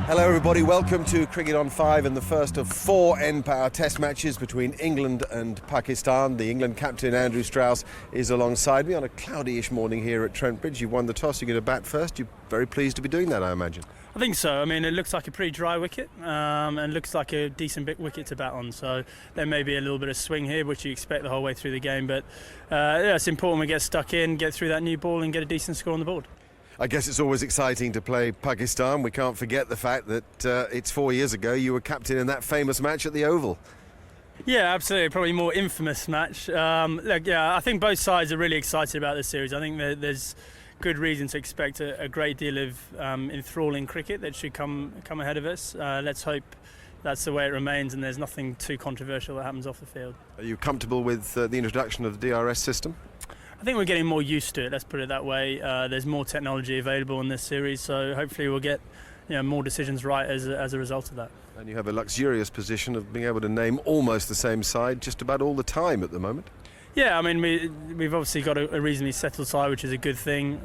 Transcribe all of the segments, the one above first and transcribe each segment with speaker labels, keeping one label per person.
Speaker 1: Hello everybody, welcome to Cricket on 5 and the first of 4 N-Power Test matches between England and Pakistan. The England captain Andrew Strauss is alongside me on a cloudy-ish morning here at Trent Bridge. You've won the toss, you're going to bat first. You're very pleased to be doing that, I imagine.
Speaker 2: I think so. I mean, it looks like a pretty dry wicket and looks like a decent big wicket to bat on. So there may be a little bit of swing here, which you expect the whole way through the game. But yeah, it's important we get stuck in, get through that new ball and get a decent score on the board.
Speaker 1: I guess it's always exciting to play Pakistan. We can't forget the fact that it's 4 years ago you were captain in that famous match at the Oval.
Speaker 2: Yeah, absolutely. Probably more infamous match. Look, yeah, I think both sides are really excited about this series. I think there's good reason to expect a great deal of enthralling cricket that should come ahead of us. Let's hope that's the way it remains and there's nothing too controversial that happens off the field.
Speaker 1: Are you comfortable with the introduction of the DRS system?
Speaker 2: I think we're getting more used to it, let's put it that way. There's more technology available in this series, so hopefully we'll get more decisions right as a result of that. And
Speaker 1: you have a luxurious position of being able to name almost the same side just about all the time at the moment.
Speaker 2: Yeah, I mean, we've obviously got a reasonably settled side, which is a good thing.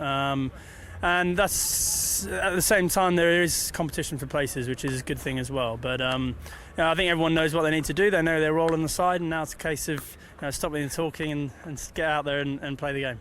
Speaker 2: And that's, at the same time, there is competition for places, which is a good thing as well. But I think everyone knows what they need to do. They know their role on the side, and now it's a case of stopping the talking and get out there and play the game.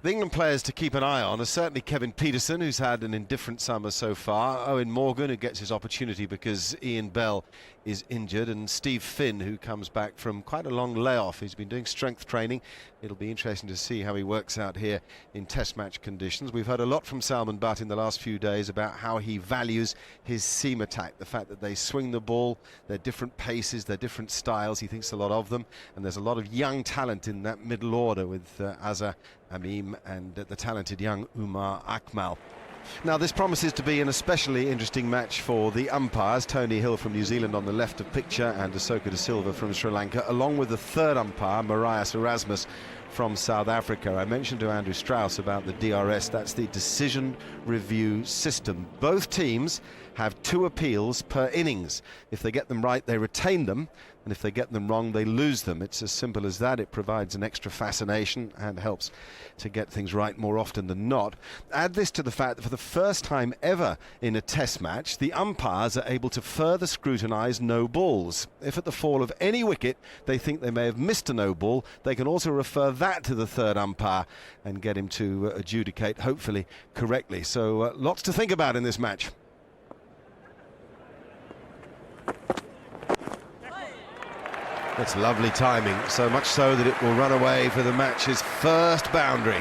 Speaker 1: The England players to keep an eye on are certainly Kevin Pietersen, who's had an indifferent summer so far, Owen Morgan, who gets his opportunity because Ian Bell is injured, and Steve Finn, who comes back from quite a long layoff. He's been doing strength training. It'll be interesting to see how he works out here in test match conditions. We've heard a lot from Salman Butt in the last few days about how he values his seam attack, the fact that they swing the ball, they're different paces, they're different styles. He thinks a lot of them, and there's a lot of young talent in that middle order with Azhar Amim and the talented young Umar Akmal. Now this promises to be an especially interesting match for the umpires. Tony Hill from New Zealand on the left of picture and Asoka De Silva from Sri Lanka, along with the third umpire, Marius Erasmus from South Africa. I mentioned to Andrew Strauss about the DRS, that's the decision review system. Both teams have 2 appeals per innings. If they get them right, they retain them, and if they get them wrong, they lose them. It's as simple as that. It provides an extra fascination and helps to get things right more often than not. Add this to the fact that for the first time ever in a test match, the umpires are able to further scrutinise no balls. If at the fall of any wicket they think they may have missed a no ball, they can also refer that to the third umpire and get him to adjudicate, hopefully correctly. So lots to think about in this match. That's lovely timing, so much so that it will run away for the match's first boundary.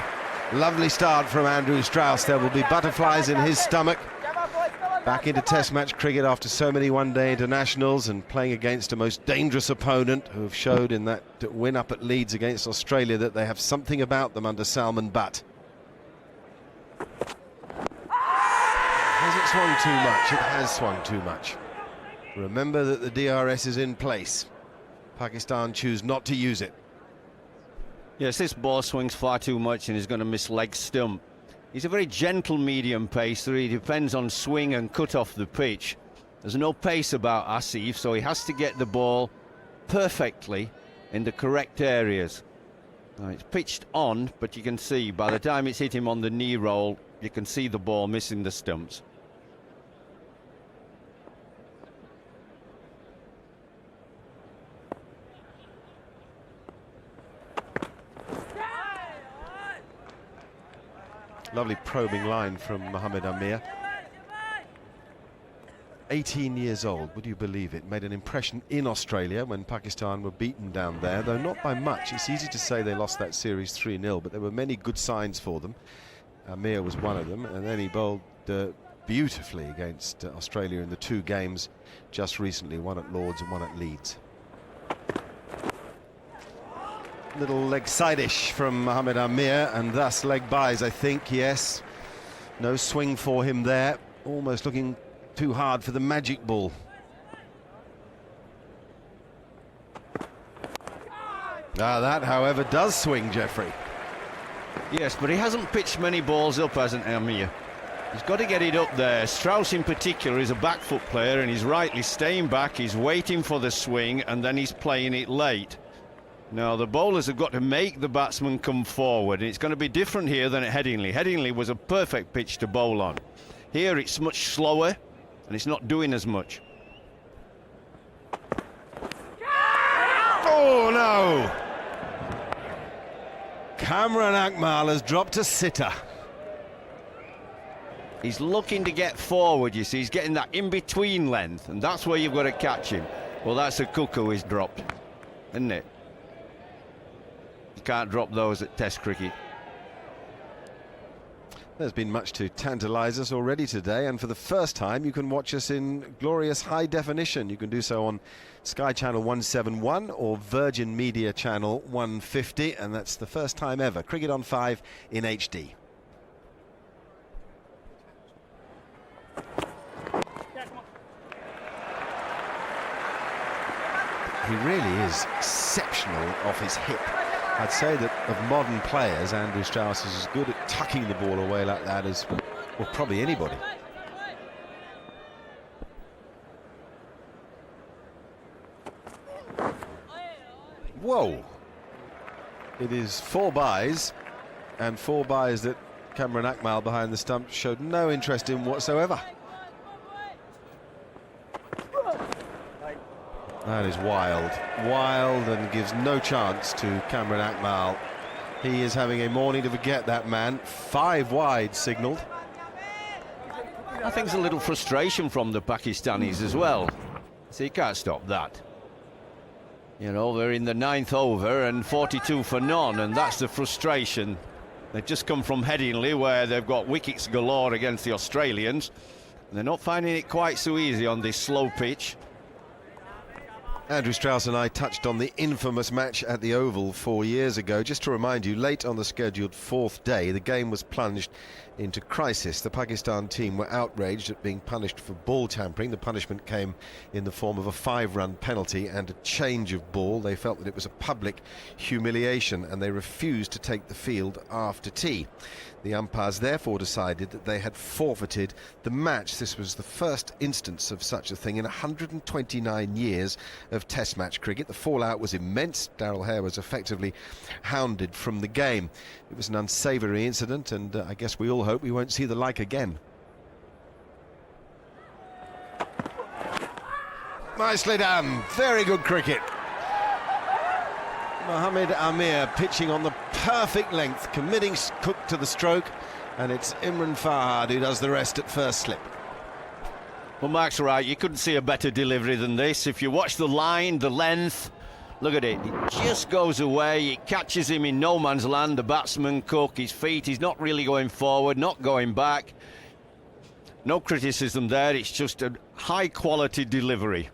Speaker 1: Lovely start from Andrew Strauss. There will be butterflies in his stomach. Back into test match cricket after so many one-day internationals and playing against a most dangerous opponent who have showed in that win up at Leeds against Australia that they have something about them under Salman Butt. Has it swung too much? It has swung too much. Remember that the DRS is in place. Pakistan choose not to use it.
Speaker 3: Yes, this ball swings far too much and is going to miss leg stump. He's a very gentle medium pacer. He depends on swing and cut off the pitch. There's no pace about Asif, so he has to get the ball perfectly in the correct areas. Now, it's pitched on, but you can see by the time it's hit him on the knee roll, you can see the ball missing the stumps.
Speaker 1: Lovely probing line from Mohammad Amir. 18 years old, would you believe it? Made an impression in Australia when Pakistan were beaten down there, though not by much. It's easy to say they lost that series 3-0, but there were many good signs for them. Amir was one of them, and then he bowled beautifully against Australia in the 2 games just recently, one at Lords and one at Leeds. Little leg side-ish from Mohammad Amir, and thus leg buys, I think, yes. No swing for him there, almost looking too hard for the magic ball. That, however, does swing, Geoffrey.
Speaker 3: Yes, but he hasn't pitched many balls up, hasn't Amir? He's got to get it up there. Strauss in particular is a back foot player, and he's rightly staying back, he's waiting for the swing, and then he's playing it late. Now, the bowlers have got to make the batsman come forward, and it's going to be different here than at Headingley. Headingley was a perfect pitch to bowl on. Here it's much slower, and it's not doing as much.
Speaker 1: Oh no! Cameron Akmal has dropped a sitter.
Speaker 3: He's looking to get forward, you see. He's getting that in-between length, and that's where you've got to catch him. Well, that's a cuckoo he's dropped, isn't it? You can't drop those at Test cricket.
Speaker 1: There's been much to tantalise us already today, and for the first time you can watch us in glorious high definition. You can do so on Sky Channel 171 or Virgin Media Channel 150, and that's the first time ever. Cricket on 5 in HD. He really is exceptional off his hip. I'd say that of modern players, Andrew Strauss is as good at tucking the ball away like that as, well, probably anybody. Whoa! It is 4 byes, and 4 byes that Cameron Akmal behind the stump showed no interest in whatsoever. That is wild, and gives no chance to Cameron Akmal. He is having a morning to forget, that man. 5 wide signalled.
Speaker 3: I think there's a little frustration from the Pakistanis as well. So you can't stop that. You know, they're in the 9th over and 42 for none, and that's the frustration. They've just come from Headingley, where they've got wickets galore against the Australians. And they're not finding it quite so easy on this slow pitch.
Speaker 1: Andrew Strauss and I touched on the infamous match at the Oval 4 years ago. Just to remind you, late on the scheduled 4th day, the game was plunged into crisis. The Pakistan team were outraged at being punished for ball tampering. The punishment came in the form of a 5-run penalty and a change of ball. They felt that it was a public humiliation, and they refused to take the field after tea. The umpires therefore decided that they had forfeited the match. This was the first instance of such a thing in 129 years of Test match cricket. The fallout was immense. Darrell Hare was effectively hounded from the game. It was an unsavoury incident, and I guess we all hope we won't see the like again. Nicely done. Very good cricket. Mohammed Amir pitching on the perfect length, committing Cook to the stroke, and it's Imran Farhad who does the rest at first slip.
Speaker 3: Well, Mark's right, you couldn't see a better delivery than this. If you watch the line, the length, look at it, it just goes away, it catches him in no man's land, the batsman Cook, his feet, he's not really going forward, not going back. No criticism there, it's just a high quality delivery.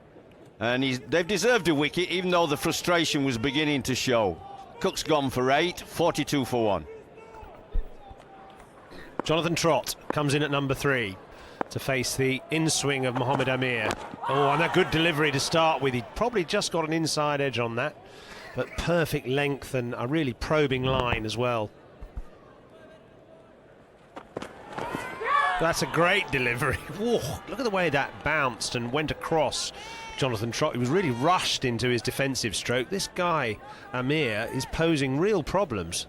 Speaker 3: And they've deserved a wicket, even though the frustration was beginning to show. Cook's gone for 8, 42 for 1.
Speaker 4: Jonathan Trott comes in at number 3 to face the in-swing of Mohammed Amir. Oh, and a good delivery to start with. He probably just got an inside edge on that, but perfect length and a really probing line as well. That's a great delivery. Whoa, look at the way that bounced and went across Jonathan Trott. He was really rushed into his defensive stroke. This guy, Amir, is posing real problems.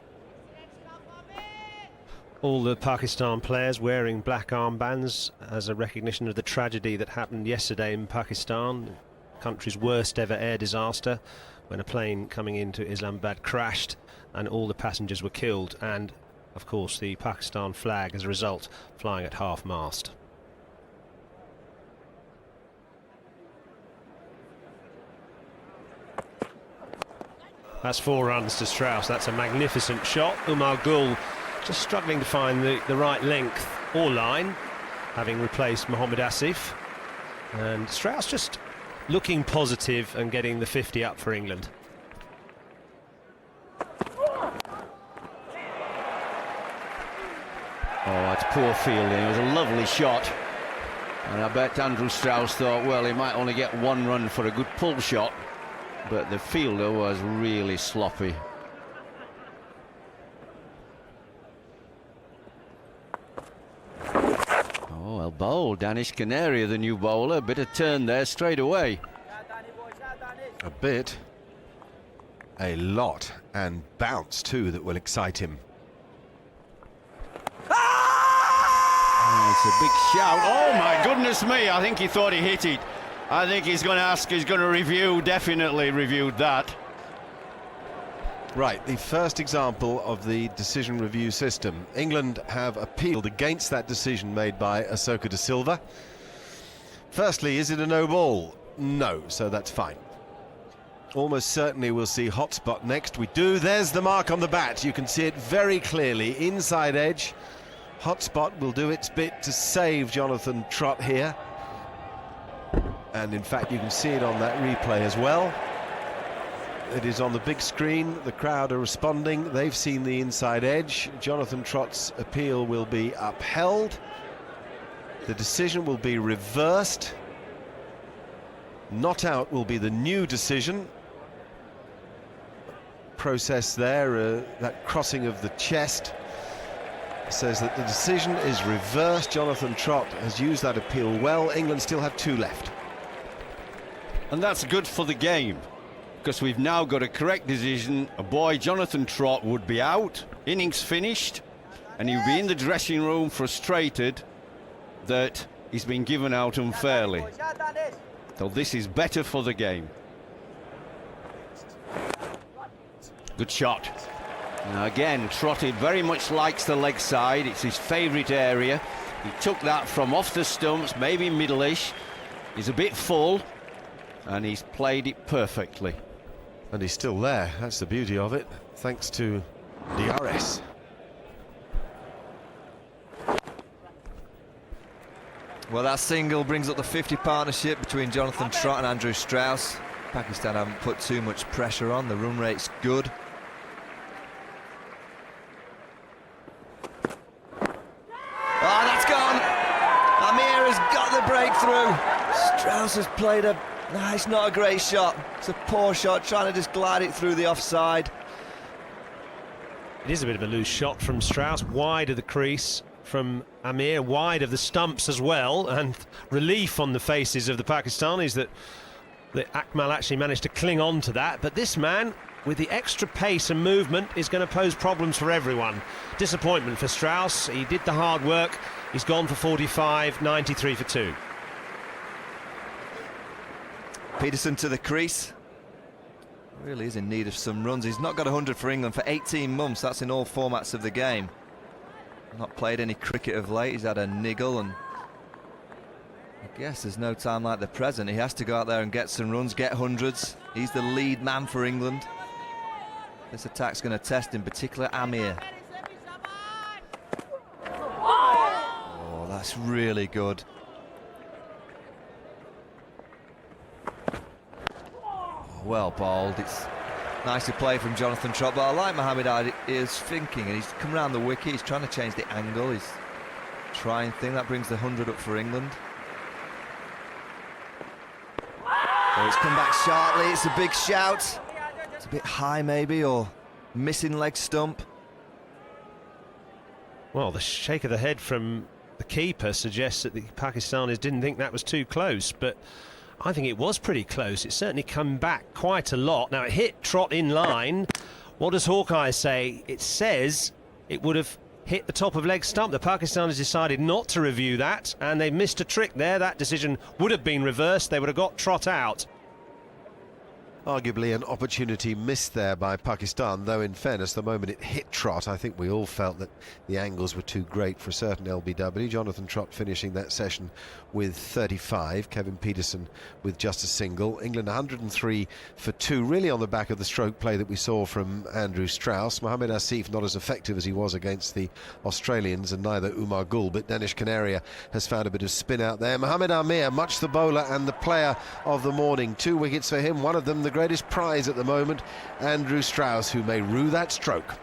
Speaker 4: All the Pakistan players wearing black armbands as a recognition of the tragedy that happened yesterday in Pakistan, the country's worst ever air disaster, when a plane coming into Islamabad crashed and all the passengers were killed, and of course the Pakistan flag as a result flying at half-mast. That's 4 runs to Strauss. That's a magnificent shot. Umar Gul just struggling to find the right length or line, having replaced Mohammed Asif. And Strauss just looking positive and getting the 50 up for England.
Speaker 3: Oh, that's poor fielding. It was a lovely shot. And I bet Andrew Strauss thought, well, he might only get 1 run for a good pull shot. But the fielder was really sloppy. Oh, well bowled. Danish Canaria, the new bowler. Bit of turn there straight away.
Speaker 1: A bit. A lot. And bounce too that will excite him.
Speaker 3: Oh, It's a big shout. Oh my goodness me, I think he thought he hit it. I think he's going to review, definitely reviewed that.
Speaker 1: Right, the first example of the decision review system. England have appealed against that decision made by Ahsoka da Silva. Firstly, is it a no ball? No, so that's fine. Almost certainly we'll see hotspot next. We do. There's the mark on the bat. You can see it very clearly. Inside edge. Hotspot will do its bit to save Jonathan Trott here. And in fact, you can see it on that replay as well. It is on the big screen. The crowd are responding. They've seen the inside edge. Jonathan Trott's appeal will be upheld. The decision will be reversed. Not out will be the new decision. Process there, that crossing of the chest says that the decision is reversed. Jonathan Trott has used that appeal well. England still have 2 left.
Speaker 3: And that's good for the game, because we've now got a correct decision. A boy, Jonathan Trott, would be out, innings finished, and he'd be in the dressing room frustrated that he's been given out unfairly. So this is better for the game. Good shot. Now again, Trotted very much likes the leg side. It's his favourite area. He took that from off the stumps, maybe middle-ish. He's a bit full, and he's played it perfectly.
Speaker 1: And he's still there. That's the beauty of it, thanks to DRS.
Speaker 5: Well, that single brings up the 50 partnership between Jonathan Trott and Andrew Strauss. Pakistan haven't put too much pressure on. The run rate's good. Oh, that's gone. Amir has got the breakthrough. Strauss has played a... No, it's not a great shot. It's a poor shot, trying to just glide it through the offside.
Speaker 4: It is a bit of a loose shot from Strauss, wide of the crease from Amir, wide of the stumps as well, and relief on the faces of the Pakistanis that Akmal actually managed to cling on to that. But this man, with the extra pace and movement, is going to pose problems for everyone. Disappointment for Strauss. He did the hard work. He's gone for 45, 93 for 2.
Speaker 5: Peterson to the crease. Really is in need of some runs. He's not got 100 for England for 18 months. That's in all formats of the game. Not played any cricket of late. He's had a niggle, and I guess there's no time like the present. He has to go out there and get some runs, get hundreds. He's the lead man for England. This attack's going to test in particular Amir. Oh, that's really good. Well bowled. It's nice to play from Jonathan Trott, but I like Mohamed Ali is thinking, and he's come around the wicket. He's trying to change the angle. He's trying thing that brings the 100 up for England. Oh, it's come back sharply. It's a big shout. It's a bit high maybe, or missing leg stump.
Speaker 4: Well, the shake of the head from the keeper suggests that the Pakistanis didn't think that was too close, but I think it was pretty close. It's certainly come back quite a lot. Now, it hit Trott in line. What does Hawkeye say? It says it would have hit the top of leg stump. The Pakistanis decided not to review that, and they missed a trick there. That decision would have been reversed. They would have got Trott out.
Speaker 1: Arguably an opportunity missed there by Pakistan, though in fairness, the moment it hit Trott, I think we all felt that the angles were too great for a certain LBW. Jonathan Trott finishing that session with 35, Kevin Peterson with just a single. England 103 for 2, really on the back of the stroke play that we saw from Andrew Strauss. Mohamed Asif not as effective as he was against the Australians, and neither Umar Gul, but Danish Canaria has found a bit of spin out there. Mohamed Amir, much the bowler and the player of the morning. 2 wickets for him, one of them the greatest prize at the moment, Andrew Strauss, who may rue that stroke.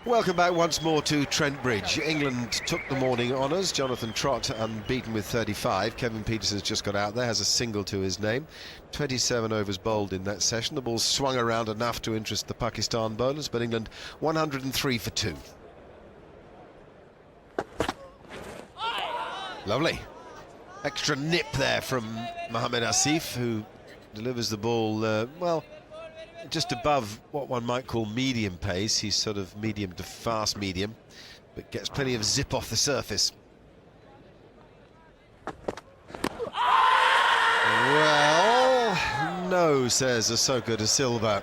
Speaker 1: Welcome back once more to Trent Bridge. England took the morning honours. Jonathan Trott unbeaten with 35. Kevin Peterson's just got out there, has a single to his name. 27 overs bowled in that session. The ball swung around enough to interest the Pakistan bowlers, but England 103 for 2. Lovely. Extra nip there from Mohamed Asif, who delivers the ball, well, just above what one might call medium pace. He's sort of medium to fast medium, but gets plenty of zip off the surface. Well, no, says Ahsoka da Silva.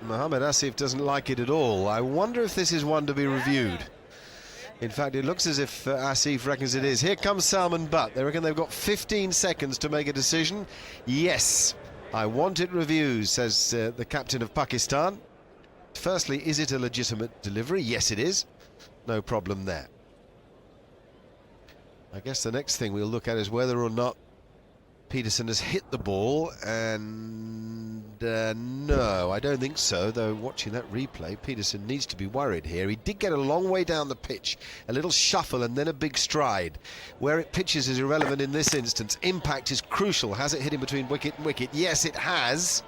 Speaker 1: Mohamed Asif doesn't like it at all. I wonder if this is one to be reviewed. In fact, it looks as if Asif reckons it is. Here comes Salman Butt. They reckon they've got 15 seconds to make a decision. Yes, I want it reviewed, says the captain of Pakistan. Firstly, is it a legitimate delivery? Yes, it is. No problem there. I guess the next thing we'll look at is whether or not Peterson has hit the ball, and no, I don't think so, though watching that replay, Peterson needs to be worried here. He did get a long way down the pitch, a little shuffle and then a big stride. Where it pitches is irrelevant in this instance. Impact is crucial. Has it hit him between wicket and wicket? Yes, it has.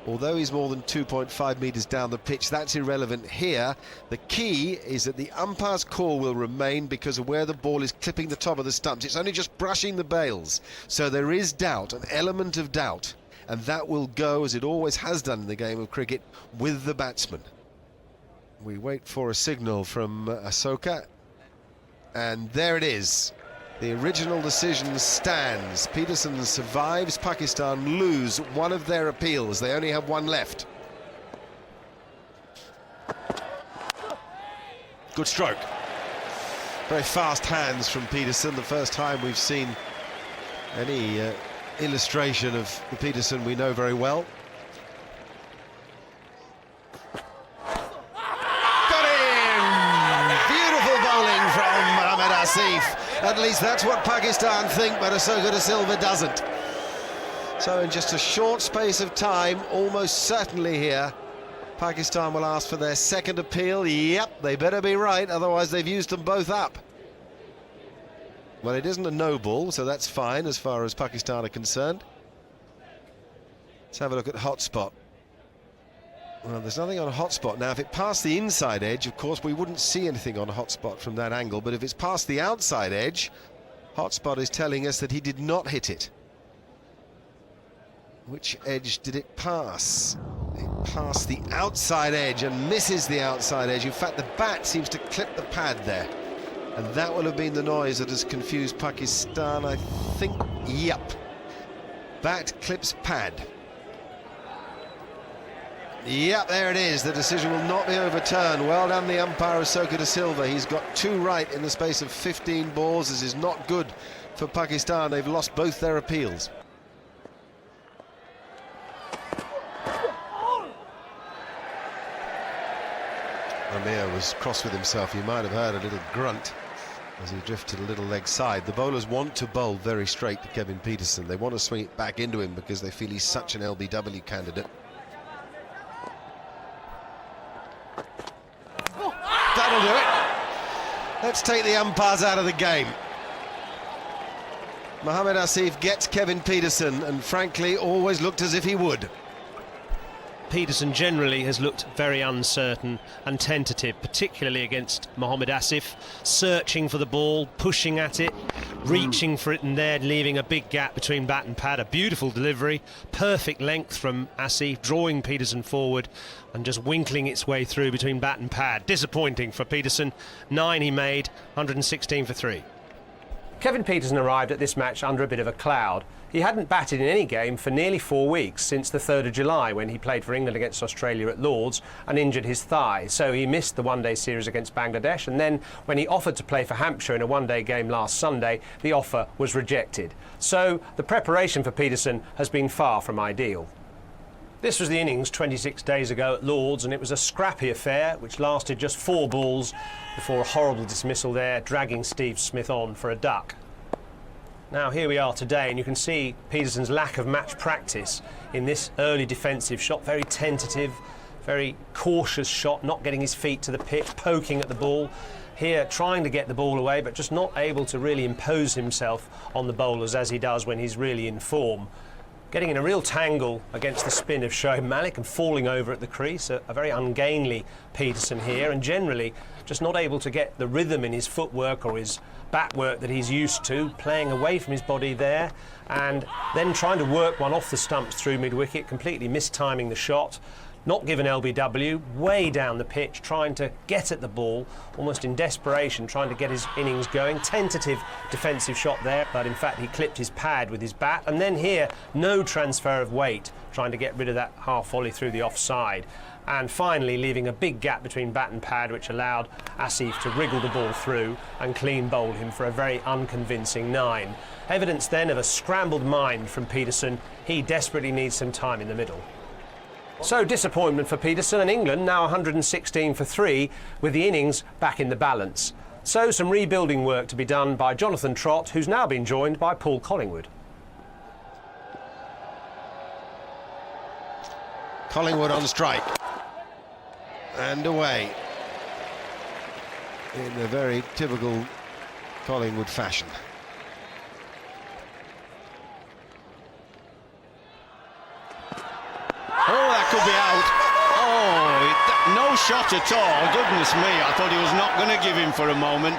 Speaker 1: Although he's more than 2.5 metres down the pitch, that's irrelevant here. The key is that the umpire's call will remain because of where the ball is clipping the top of the stumps. It's only just brushing the bails. So there is doubt, an element of doubt. And that will go, as it always has done in the game of cricket, with the batsman. We wait for a signal from Ahsoka. And there it is. The original decision stands. Peterson survives. Pakistan lose one of their appeals. They only have one left. Good stroke. Very fast hands from Peterson. The first time we've seen any illustration of the Peterson we know very well. Got him! Beautiful bowling from Mohamed Asif. At least that's what Pakistan think, but Ahsoka da Silva doesn't. So in just a short space of time, almost certainly here, Pakistan will ask for their second appeal. Yep, they better be right, otherwise they've used them both up. Well, it isn't a no ball, so that's fine as far as Pakistan are concerned. Let's have a look at hotspot. Well, there's nothing on a hotspot. Now, if it passed the inside edge, of course, we wouldn't see anything on a hotspot from that angle. But if it's past the outside edge, hotspot is telling us that he did not hit it. Which edge did it pass? It passed the outside edge and misses the outside edge. In fact, the bat seems to clip the pad there. And that will have been the noise that has confused Pakistan, I think. Yep. Bat clips pad. Yep, there it is. The decision will not be overturned. Well done, the umpire, Ahsoka da Silva. He's got two right in the space of 15 balls. This is not good for Pakistan. They've lost both their appeals. Amir was cross with himself. You might have heard a little grunt as he drifted a little leg side. The bowlers want to bowl very straight to Kevin Peterson. They want to swing it back into him because they feel he's such an LBW candidate. That'll do it. Let's take the umpires out of the game. Mohamed Asif gets Kevin Peterson, and frankly always looked as if he would.
Speaker 4: Peterson generally has looked very uncertain and tentative, particularly against Mohamed Asif, searching for the ball, pushing at it, reaching for it and there leaving a big gap between bat and pad. A beautiful delivery, perfect length from Asif, drawing Peterson forward and just winkling its way through between bat and pad. Disappointing for Peterson. 9 he made, 116 for 3.
Speaker 6: Kevin Peterson arrived at this match under a bit of a cloud. He hadn't batted in any game for nearly 4 weeks, since the 3rd of July when he played for England against Australia at Lord's and injured his thigh. So he missed the one-day series against Bangladesh, and then when he offered to play for Hampshire in a one-day game last Sunday, the offer was rejected. So the preparation for Peterson has been far from ideal. This was the innings 26 days ago at Lord's, and it was a scrappy affair which lasted just 4 balls before a horrible dismissal there, dragging Steve Smith on for a duck. Now here we are today, and you can see Peterson's lack of match practice in this early defensive shot. Very tentative, very cautious shot, not getting his feet to the pitch, poking at the ball. Here trying to get the ball away, but just not able to really impose himself on the bowlers as he does when he's really in form. Getting in a real tangle against the spin of Shoaib Malik and falling over at the crease. A very ungainly Peterson here, and generally just not able to get the rhythm in his footwork or his bat work that he's used to, playing away from his body there and then trying to work one off the stumps through mid-wicket, completely mistiming the shot. not given LBW, way down the pitch, trying to get at the ball, almost in desperation, trying to get his innings going. Tentative defensive shot there, but in fact he clipped his pad with his bat. And then here, no transfer of weight, trying to get rid of that half volley through the offside. And finally leaving a big gap between bat and pad, which allowed Asif to wriggle the ball through and clean bowled him for a very unconvincing 9. Evidence then of a scrambled mind from Peterson. He desperately needs some time in the middle. So disappointment for Peterson, and England now 116 for 3 with the innings back in the balance. So some rebuilding work to be done by Jonathan Trott, who's now been joined by Paul Collingwood.
Speaker 1: Collingwood on strike. And away. In a very typical Collingwood fashion.
Speaker 3: Oh, that could be out. Oh, no shot at all. Goodness me, I thought he was not going to give him for a moment.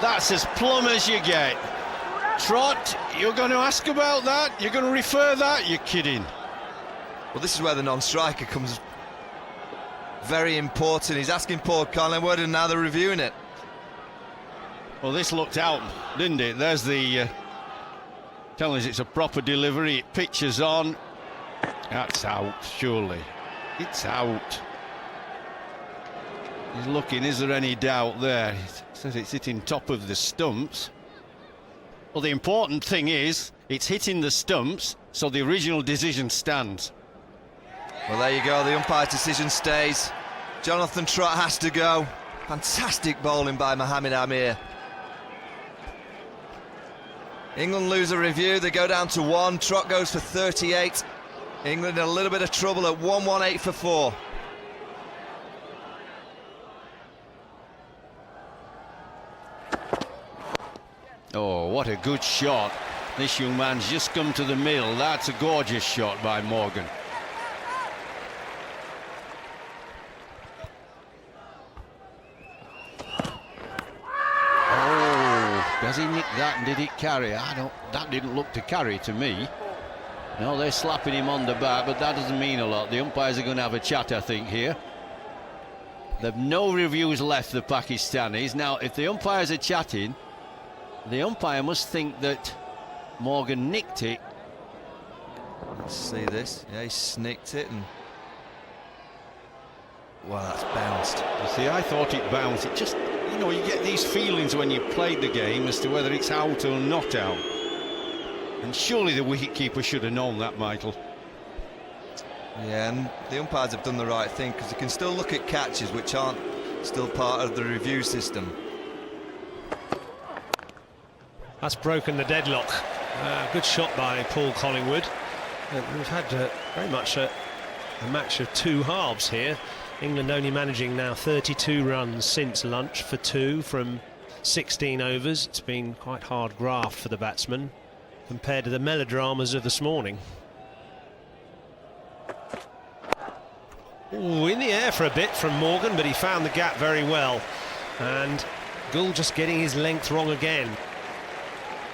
Speaker 3: That's as plumb as you get. Trott, you're going to ask about that? You're going to refer that? You're kidding.
Speaker 5: Well, this is where the non-striker comes very important. He's asking Paul Collingwood, and now they're reviewing it.
Speaker 3: Well, this looked out, didn't it? There's the telling us it's a proper delivery. It pitches on. That's out, surely. It's out. He's looking, is there any doubt there? He says it's hitting top of the stumps. Well, the important thing is it's hitting the stumps, so the original decision stands.
Speaker 5: Well, there you go, the umpire's decision stays. Jonathan Trott has to go. Fantastic bowling by Mohammed Amir. England lose a review, they go down to 1. Trott goes for 38. England in a little bit of trouble at 118 for 4.
Speaker 3: Oh, what a good shot. This young man's just come to the middle. That's a gorgeous shot by Morgan. Oh, does he nick that and did it carry? That didn't look to carry to me. No, they're slapping him on the back, but that doesn't mean a lot. The umpires are going to have a chat, I think, here. They've no reviews left, the Pakistanis. Now, if the umpires are chatting, the umpire must think that Morgan nicked it.
Speaker 5: Let's see this. Yeah, he snicked it, and well, that's bounced.
Speaker 3: You see, I thought it bounced. It just, you know, you get these feelings when you played the game as to whether it's out or not out. And surely the wicketkeeper should have known that, Michael.
Speaker 5: Yeah, and the umpires have done the right thing, because they can still look at catches which aren't still part of the review system.
Speaker 4: That's broken the deadlock. Good shot by Paul Collingwood. We've had very much a match of 2 halves here. England only managing now 32 runs since lunch for 2 from 16 overs. It's been quite hard graft for the batsman compared to the melodramas of this morning. Ooh, in the air for a bit from Morgan, but he found the gap very well. And Gould just getting his length wrong again.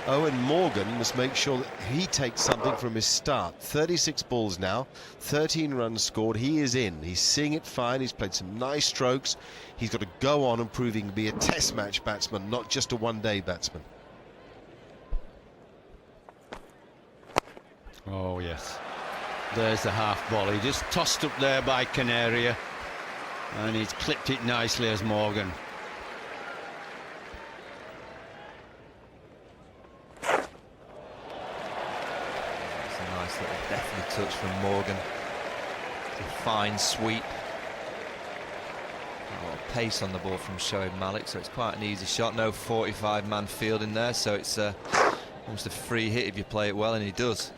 Speaker 1: Owen Morgan must make sure that he takes something from his start. 36 balls now, 13 runs scored. He is in. He's seeing it fine. He's played some nice strokes. He's got to go on and proving to be a test match batsman, not just a one-day batsman.
Speaker 3: Oh, yes. There's the half volley, just tossed up there by Canaria. And he's clipped it nicely as Morgan.
Speaker 5: Little definite touch from Morgan. It's a fine sweep. A lot of pace on the ball from Shoaib Malik, so it's quite an easy shot. No 45-man field in there, so it's almost a free hit if you play it well, and he does.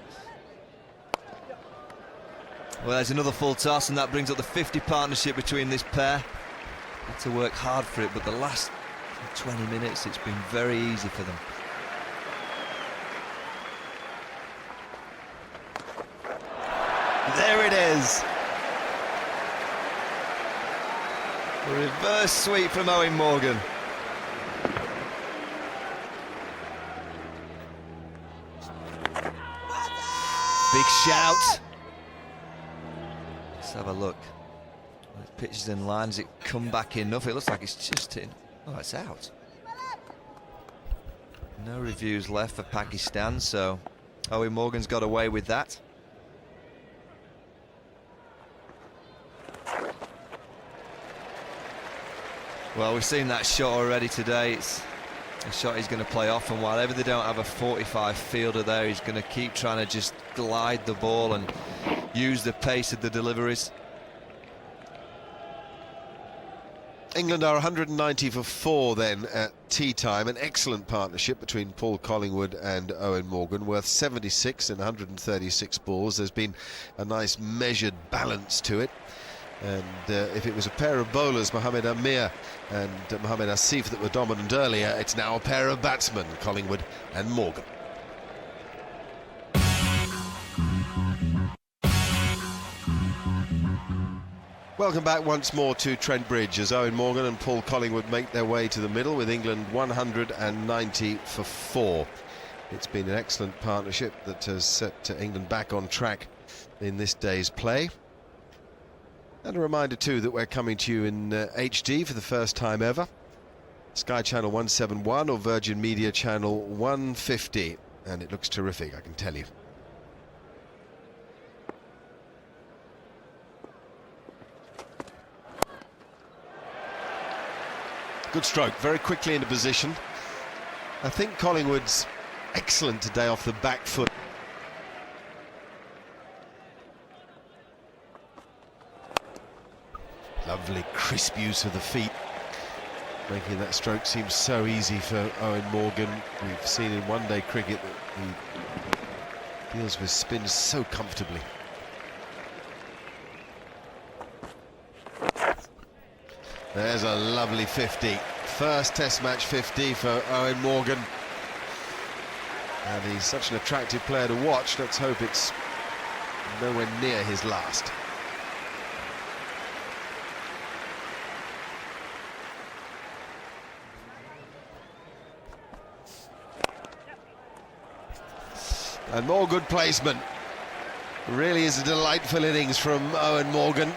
Speaker 5: Well, there's another full toss, and that brings up the 50 partnership between this pair. Had to work hard for it, but the last 20 minutes it's been very easy for them. There it is. A reverse sweep from Owen Morgan. Big shout. Let's have a look. Pitches in line. Has it come back enough? It looks like it's just in. Oh, it's out. No reviews left for Pakistan, so Owen Morgan's got away with that. Well, we've seen that shot already today. It's a shot he's going to play off, and whatever they don't have a 45 fielder there, he's going to keep trying to just glide the ball and use the pace of the deliveries.
Speaker 1: England are 190 for 4 then at tea time. An excellent partnership between Paul Collingwood and Owen Morgan, worth 76 and 136 balls. There's been a nice measured balance to it. And if it was a pair of bowlers, Mohamed Amir and Mohamed Asif, that were dominant earlier, it's now a pair of batsmen, Collingwood and Morgan. Welcome back once more to Trent Bridge as Owen Morgan and Paul Collingwood make their way to the middle with England 190 for 4. It's been an excellent partnership that has set England back on track in this day's play. And a reminder too that we're coming to you in HD for the first time ever. Sky Channel 171 or Virgin Media Channel 150. And it looks terrific, I can tell you. Good stroke, very quickly into position. I think Collingwood's excellent today off the back foot. Lovely crisp use of the feet, making that stroke seem so easy for Owen Morgan. We've seen in one-day cricket that he deals with spins so comfortably. There's a lovely 50. First Test match 50 for Owen Morgan. And he's such an attractive player to watch. Let's hope it's nowhere near his last. And more good placement. Really is a delightful innings from Owen Morgan.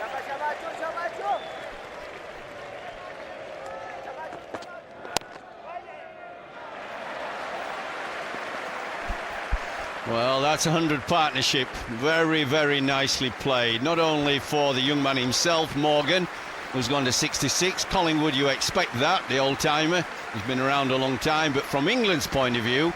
Speaker 3: Well, that's a 100 partnership. Very, very nicely played. Not only for the young man himself, Morgan, who's gone to 66. Collingwood, you expect that, the old-timer. He's been around a long time. But from England's point of view,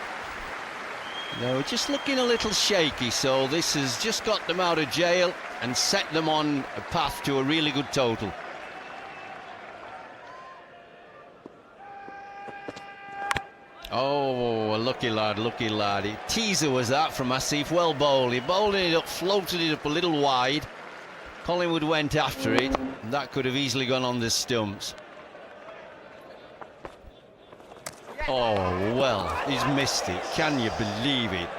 Speaker 3: they were just looking a little shaky. So this has just got them out of jail and set them on a path to a really good total. Oh, a lucky lad, lucky lad. A teaser was that from Asif, well bowled. He bowled it up, floated it up a little wide. Collingwood went after it, and that could have easily gone on the stumps. Oh, well, he's missed it. Can you believe it?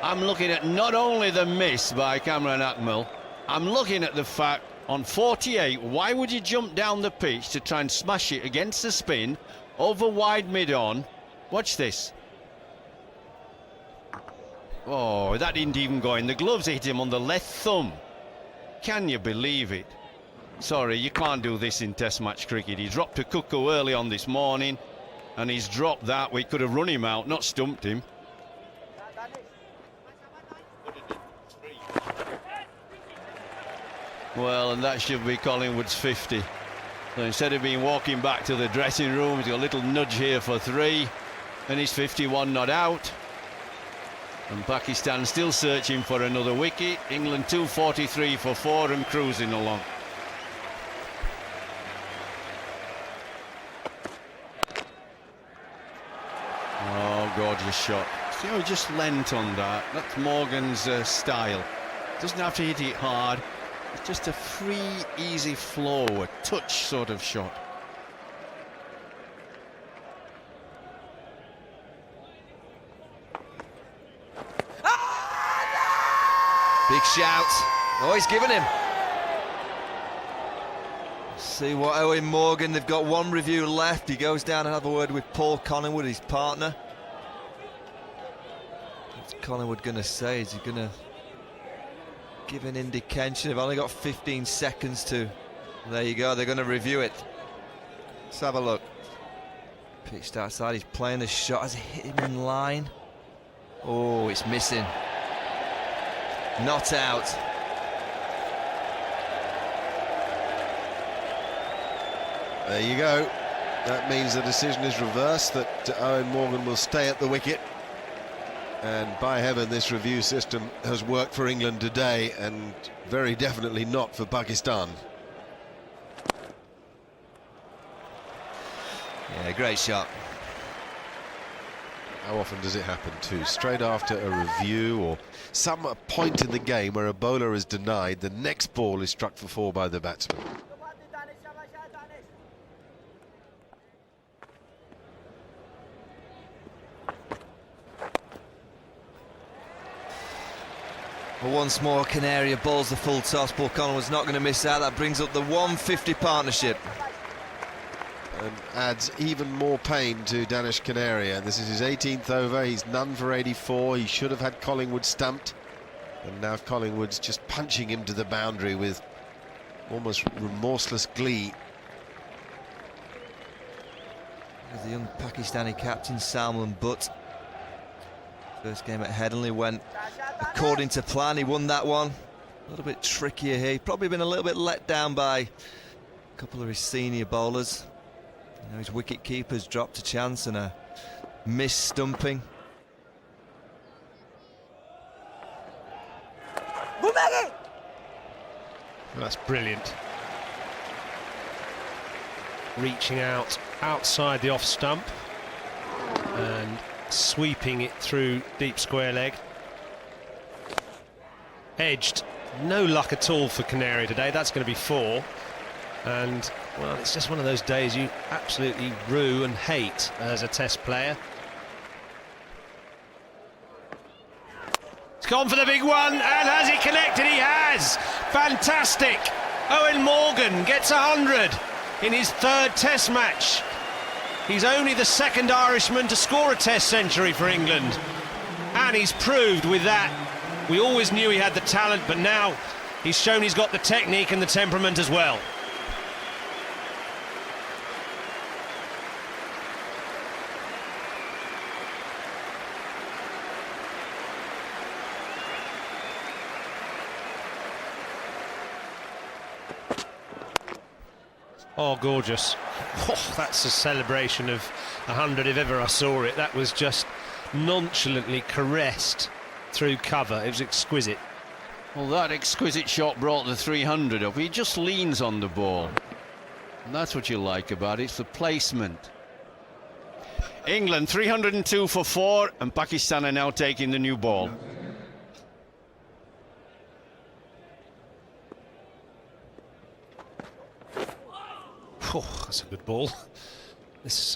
Speaker 3: I'm looking at not only the miss by Cameron Akmal, I'm looking at the fact, on 48, why would you jump down the pitch to try and smash it against the spin, over wide mid-on? Watch this. Oh, that didn't even go in. The gloves hit him on the left thumb. Can you believe it? Sorry, you can't do this in Test match cricket. He dropped a cuckoo early on this morning, and he's dropped that. We could have run him out, not stumped him. Well, and that should be Collingwood's 50. So instead of being walking back to the dressing room, he's got a little nudge here for 3. And he's 51 not out. And Pakistan still searching for another wicket. England 243 for 4 and cruising along. Oh, gorgeous shot. See how he just leant on that? That's Morgan's style. Doesn't have to hit it hard. It's just a free, easy flow, a touch sort of shot.
Speaker 5: Big shout. Oh, he's given him. See what Owen Morgan, they've got one review left. He goes down and have a word with Paul Collingwood, his partner. What's Collingwood going to say? Is he going to give an indication? They've only got 15 seconds to There you go, they're going to review it. Let's have a look. Pitched outside, he's playing the shot. Has it hit him in line? Oh, it's missing. Not out.
Speaker 1: There you go. That means the decision is reversed, that Owen Morgan will stay at the wicket. And by heaven, this review system has worked for England today, and very definitely not for Pakistan.
Speaker 5: Yeah, great shot.
Speaker 1: How often does it happen too? Straight after a review or some point in the game where a bowler is denied, the next ball is struck for 4 by the batsman.
Speaker 5: Well, once more, Canaria bowls the full toss. Paul Collingwood's not going to miss out. That brings up the 150 partnership.
Speaker 1: And adds even more pain to Danish Canaria. This is his 18th over. He's none for 84. He should have had Collingwood stumped. And now Collingwood's just punching him to the boundary with almost remorseless glee.
Speaker 5: There's the young Pakistani captain, Salman Butt. First game at Headingley went according to plan. He won that one. A little bit trickier here. He's probably been a little bit let down by a couple of his senior bowlers. You know, his wicket keeper's dropped a chance and a missed stumping.
Speaker 4: That's brilliant. Reaching out outside the off stump and sweeping it through deep square leg. Edged. No luck at all for Canary today. That's going to be 4. And, well, it's just one of those days you absolutely rue and hate as a Test player. He's gone for the big one, and has he connected? He has! Fantastic! Owen Morgan gets 100 in his 3rd Test match. He's only the 2nd Irishman to score a Test century for England. And he's proved with that. We always knew he had the talent, but now he's shown he's got the technique and the temperament as well. Oh, gorgeous. Oh, that's a celebration of 100 if ever I saw it. That was just nonchalantly caressed through cover. It was exquisite.
Speaker 3: Well, that exquisite shot brought the 300 up. He just leans on the ball. And that's what you like about it. It's the placement. England 302 for 4, and Pakistan are now taking the new ball.
Speaker 4: Oh, that's a good ball. This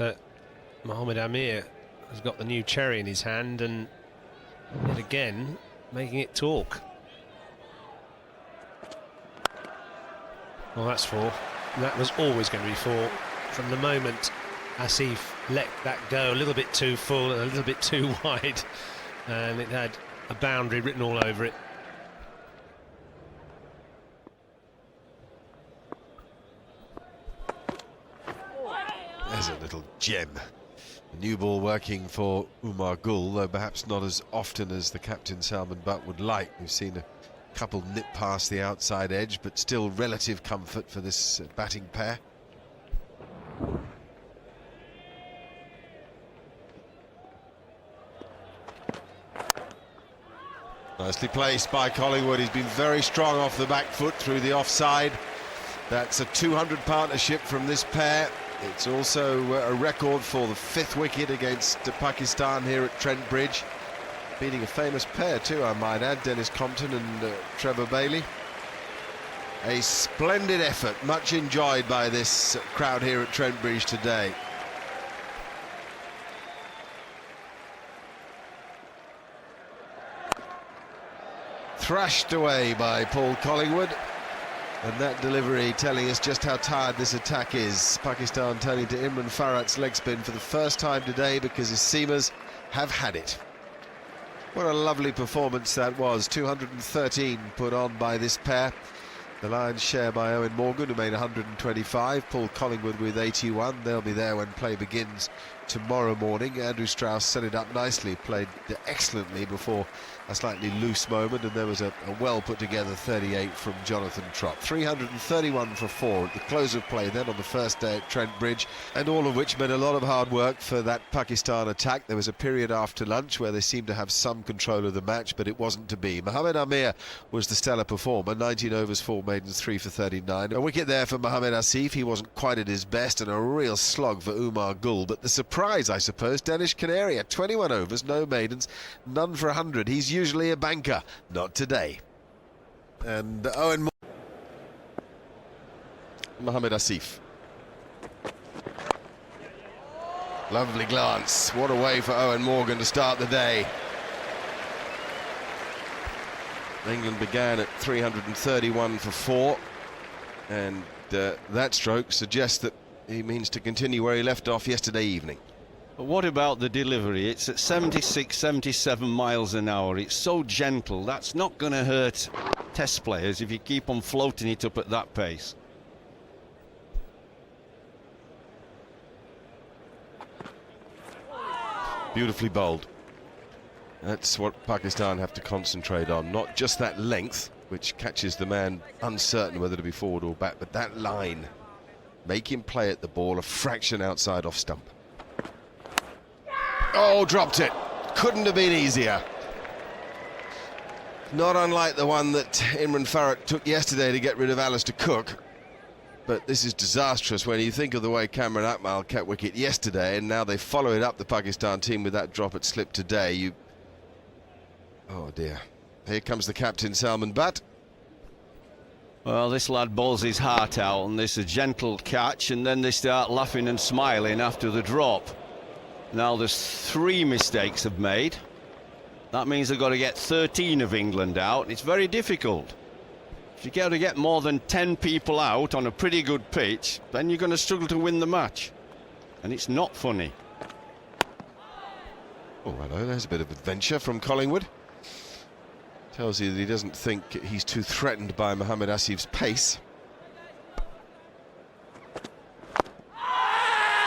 Speaker 4: Mohammed Amir has got the new cherry in his hand, and yet again making it talk. Well, that's 4. That was always going to be 4 from the moment Asif let that go a little bit too full and a little bit too wide, and it had a boundary written all over it.
Speaker 1: There's a little gem. A new ball working for Umar Gul, though perhaps not as often as the captain Salman Butt would like. We've seen a couple nip past the outside edge, but still relative comfort for this batting pair. Nicely placed by Collingwood. He's been very strong off the back foot through the offside. That's a 200 partnership from this pair. It's also a record for the 5th wicket against Pakistan here at Trent Bridge. Beating a famous pair too, I might add, Dennis Compton and Trevor Bailey. A splendid effort, much enjoyed by this crowd here at Trent Bridge today. Thrashed away by Paul Collingwood. And that delivery telling us just how tired this attack is. Pakistan turning to Imran Farhat's leg spin for the first time today because his seamers have had it. What a lovely performance that was. 213 put on by this pair. The lion's share by Owen Morgan, who made 125. Paul Collingwood with 81. They'll be there when play begins tomorrow morning. Andrew Strauss set it up nicely, played excellently before a slightly loose moment, and there was a well put together 38 from Jonathan Trott. 331 for 4 at the close of play then on the first day at Trent Bridge, and all of which meant a lot of hard work for that Pakistan attack. There was a period after lunch where they seemed to have some control of the match, but it wasn't to be. Mohamed Amir was the stellar performer, 19 overs, 4 maidens, 3 for 39. A wicket there for Mohamed Asif. He wasn't quite at his best, and a real slog for Umar Gul, but the surprise, I suppose, Danish Canaria, 21 overs, no maidens, none for 100. He's usually a banker, not today. And Owen Mohamed Asif. Lovely glance. What a way for Owen Morgan to start the day. England began at 331 for 4, and that stroke suggests that he means to continue where he left off yesterday evening.
Speaker 3: But what about the delivery? It's at 76, 77 miles an hour. It's so gentle. That's not going to hurt test players if you keep on floating it up at that pace.
Speaker 1: Beautifully bowled. That's what Pakistan have to concentrate on. Not just that length, which catches the man uncertain whether to be forward or back, but that line. Make him play at the ball a fraction outside off stump. Oh, dropped it. Couldn't have been easier. Not unlike the one that Imran Farhat took yesterday to get rid of Alistair Cook. But this is disastrous when you think of the way Cameron Akmal kept wicket yesterday, and now they follow it up, the Pakistan team, with that drop at slip today. Oh dear. Here comes the captain, Salman Butt.
Speaker 3: Well, this lad bowls his heart out, and this is a gentle catch, and then they start laughing and smiling after the drop. Now there's 3 mistakes have made. That means they've got to get 13 of England out. It's very difficult. If you got to get more than 10 people out on a pretty good pitch, then you're going to struggle to win the match. And it's not funny.
Speaker 1: Oh, hello, there's a bit of adventure from Collingwood. Tells you that he doesn't think he's too threatened by Mohamed Asif's pace.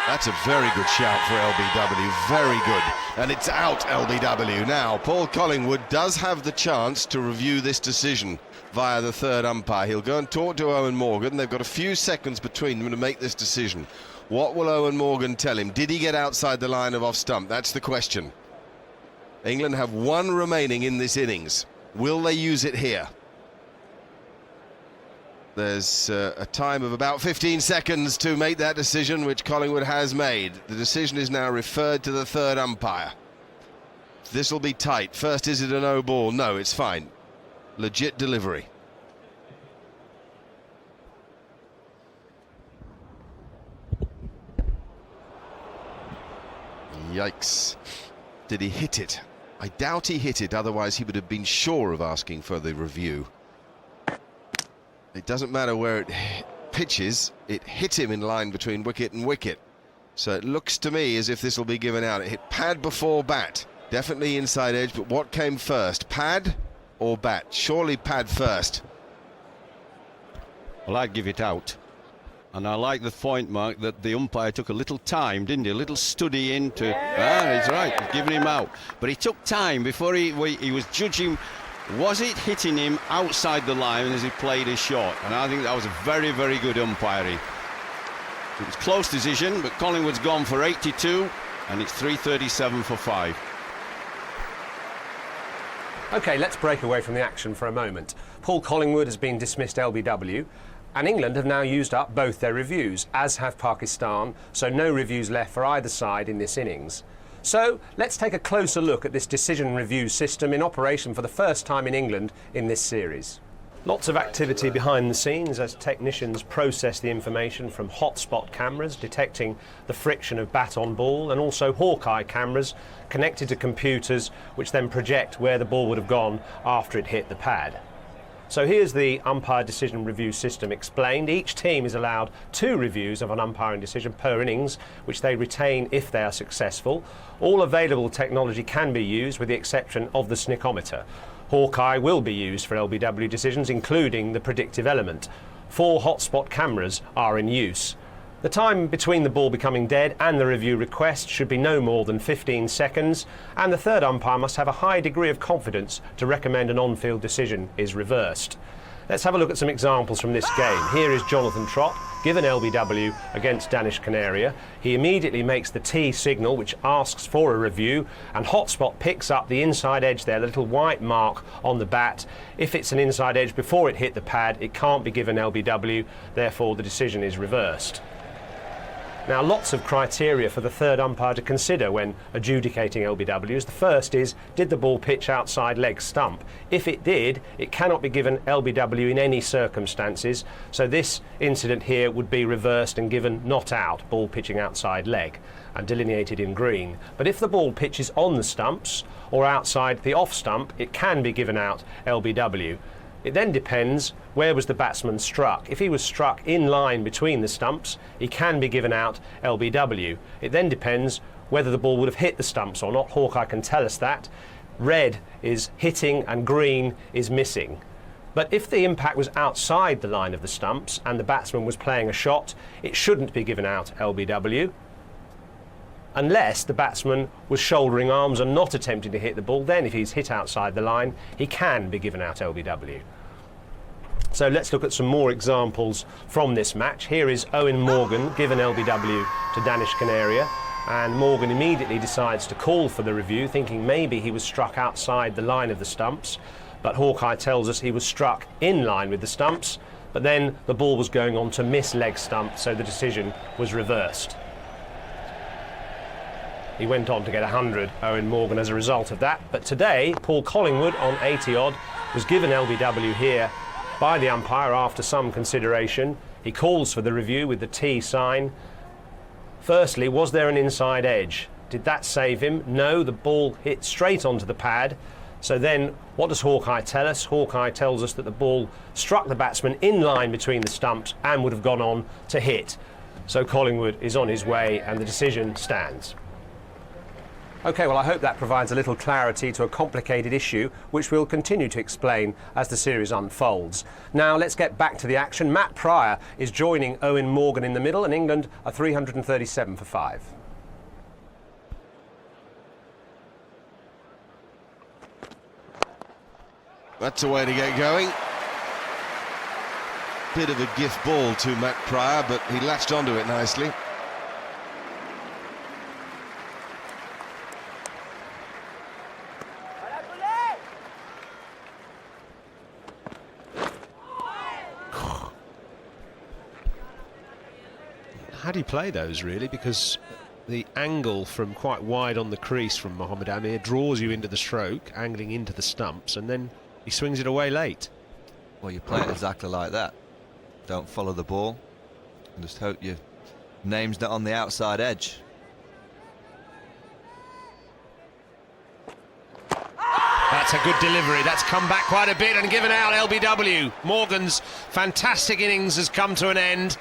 Speaker 1: That's a very good shout for LBW, very good. And it's out, LBW. Now, Paul Collingwood does have the chance to review this decision via the third umpire. He'll go and talk to Owen Morgan. They've got a few seconds between them to make this decision. What will Owen Morgan tell him? Did he get outside the line of off stump? That's the question. England have 1 remaining in this innings. Will they use it here? There's a time of about 15 seconds to make that decision, which Collingwood has made. The decision is now referred to the third umpire. This will be tight. First, is it a no ball? No, it's fine. Legit delivery. Yikes. Did he hit it? I doubt he hit it, otherwise he would have been sure of asking for the review. It doesn't matter where it pitches, it hit him in line between wicket and wicket. So it looks to me as if this will be given out. It hit pad before bat. Definitely inside edge, but what came first? Pad or bat? Surely pad first.
Speaker 3: Well, I'd give it out. And I like the point, Mark, that the umpire took a little time, didn't he? A little study into... he's right, he's giving him out. But he took time before he was judging... Was it hitting him outside the line as he played his shot? And I think that was a very, very good umpiring. It was a close decision, but Collingwood's gone for 82, and it's 337 for 5.
Speaker 6: OK, let's break away from the action for a moment. Paul Collingwood has been dismissed LBW, and England have now used up both their reviews, as have Pakistan, so no reviews left for either side in this innings. So let's take a closer look at this decision review system in operation for the first time in England in this series.
Speaker 4: Lots of activity behind the scenes as technicians process the information from hotspot cameras detecting the friction of bat on ball, and also Hawkeye cameras connected to computers which then project where the ball would have gone after it hit the pad. So here's the umpire decision review system explained. Each team is allowed 2 reviews of an umpiring decision per innings, which they retain if they are successful. All available technology can be used with the exception of the snickometer.
Speaker 6: Hawkeye will be used for LBW decisions, including the predictive element. 4 hotspot cameras are in use. The time between the ball becoming dead and the review request should be no more than 15 seconds, and the third umpire must have a high degree of confidence to recommend an on-field decision is reversed. Let's have a look at some examples from this game. Here is Jonathan Trott, given LBW against Danish Canaria. He immediately makes the T signal, which asks for a review, and Hotspot picks up the inside edge there, the little white mark on the bat. If it's an inside edge before it hit the pad, it can't be given LBW, therefore the decision is reversed. Now, lots of criteria for the third umpire to consider when adjudicating LBWs. The first is, did the ball pitch outside leg stump? If it did, it cannot be given LBW in any circumstances. So this incident here would be reversed and given not out, ball pitching outside leg, and delineated in green. But if the ball pitches on the stumps or outside the off stump, it can be given out LBW. It then depends, where was the batsman struck? If he was struck in line between the stumps, he can be given out LBW. It then depends whether the ball would have hit the stumps or not. Hawkeye can tell us that. Red is hitting and green is missing. But if the impact was outside the line of the stumps and the batsman was playing a shot, it shouldn't be given out LBW. Unless the batsman was shouldering arms and not attempting to hit the ball, then if he's hit outside the line, he can be given out LBW. So let's look at some more examples from this match. Here is Owen Morgan given LBW to Danish Canaria, and Morgan immediately decides to call for the review, thinking maybe he was struck outside the line of the stumps, but Hawkeye tells us he was struck in line with the stumps, but then the ball was going on to miss leg stump, so the decision was reversed. He went on to get 100, Owen Morgan, as a result of that. But today, Paul Collingwood on 80-odd was given LBW here by the umpire after some consideration. He calls for the review with the T sign. Firstly, was there an inside edge? Did that save him? No, the ball hit straight onto the pad. So then, what does Hawkeye tell us? Hawkeye tells us that the ball struck the batsman in line between the stumps and would have gone on to hit. So Collingwood is on his way and the decision stands. OK, well, I hope that provides a little clarity to a complicated issue, which we'll continue to explain as the series unfolds. Now, let's get back to the action. Matt Pryor is joining Owen Morgan in the middle, and England are 337 for 5.
Speaker 1: That's a way to get going. Bit of a gift ball to Matt Pryor, but he latched onto it nicely.
Speaker 4: How do you play those, really? Because the angle from quite wide on the crease from Mohamed Amir draws you into the stroke, angling into the stumps, and then he swings it away late.
Speaker 5: Well, you play it exactly like that. Don't follow the ball. And just hope your name's not on the outside edge.
Speaker 4: That's a good delivery. That's come back quite a bit and given out LBW. Morgan's fantastic innings has come to an end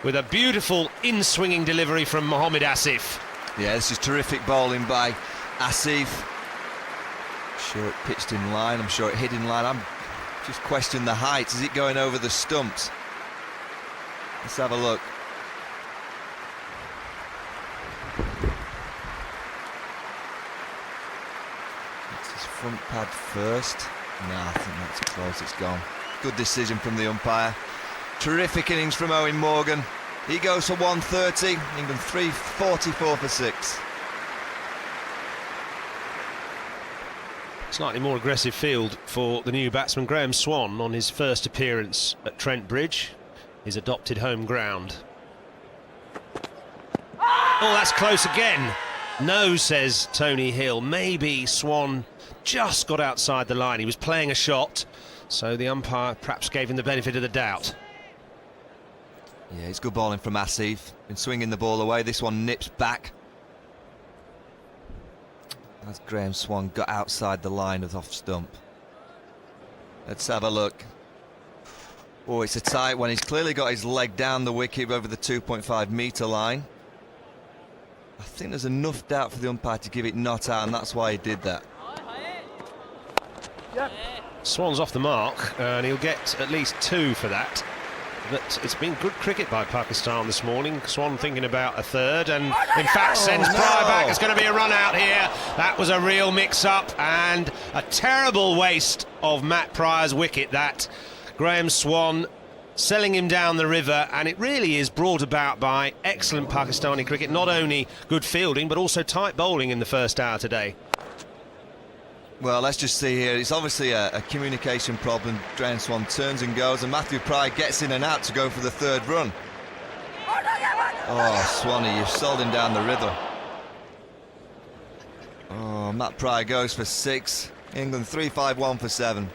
Speaker 4: with a beautiful in-swinging delivery from Mohamed Asif.
Speaker 5: Yeah, this is terrific bowling by Asif. I'm sure it pitched in line, I'm sure it hit in line. I'm just questioning the height. Is it going over the stumps? Let's have a look. It's his front pad first. No, I think that's close, it's gone. Good decision from the umpire. Terrific innings from Owen Morgan. He goes for 130, England 344 for 6.
Speaker 4: Slightly more aggressive field for the new batsman Graham Swann on his first appearance at Trent Bridge, his adopted home ground. Oh, that's close again. No, says Tony Hill. Maybe Swann just got outside the line. He was playing a shot, so the umpire perhaps gave him the benefit of the doubt.
Speaker 5: Yeah, it's good bowling from Asif. Been swinging the ball away. This one nips back. As Graham Swann got outside the line of the off stump. Let's have a look. Oh, it's a tight one. He's clearly got his leg down the wicket over the 2.5 metre line. I think there's enough doubt for the umpire to give it not out, and that's why he did that.
Speaker 2: Yep.
Speaker 4: Swan's off the mark, and he'll get at least 2 for that. But it's been good cricket by Pakistan this morning. Swan thinking about a third, and in fact sends Pryor back. It's going to be a run out here. That was a real mix-up and a terrible waste of Matt Pryor's wicket. That Graham Swan selling him down the river, and it really is brought about by excellent Pakistani cricket. Not only good fielding, but also tight bowling in the first hour today.
Speaker 5: Well, let's just see here. It's obviously a communication problem. Graham Swan turns and goes, and Matthew Pryor gets in and out to go for the third run. Oh, Swanee, you've sold him down the river. Oh, Matt Pryor goes for 6. England 3-5-1 for 7.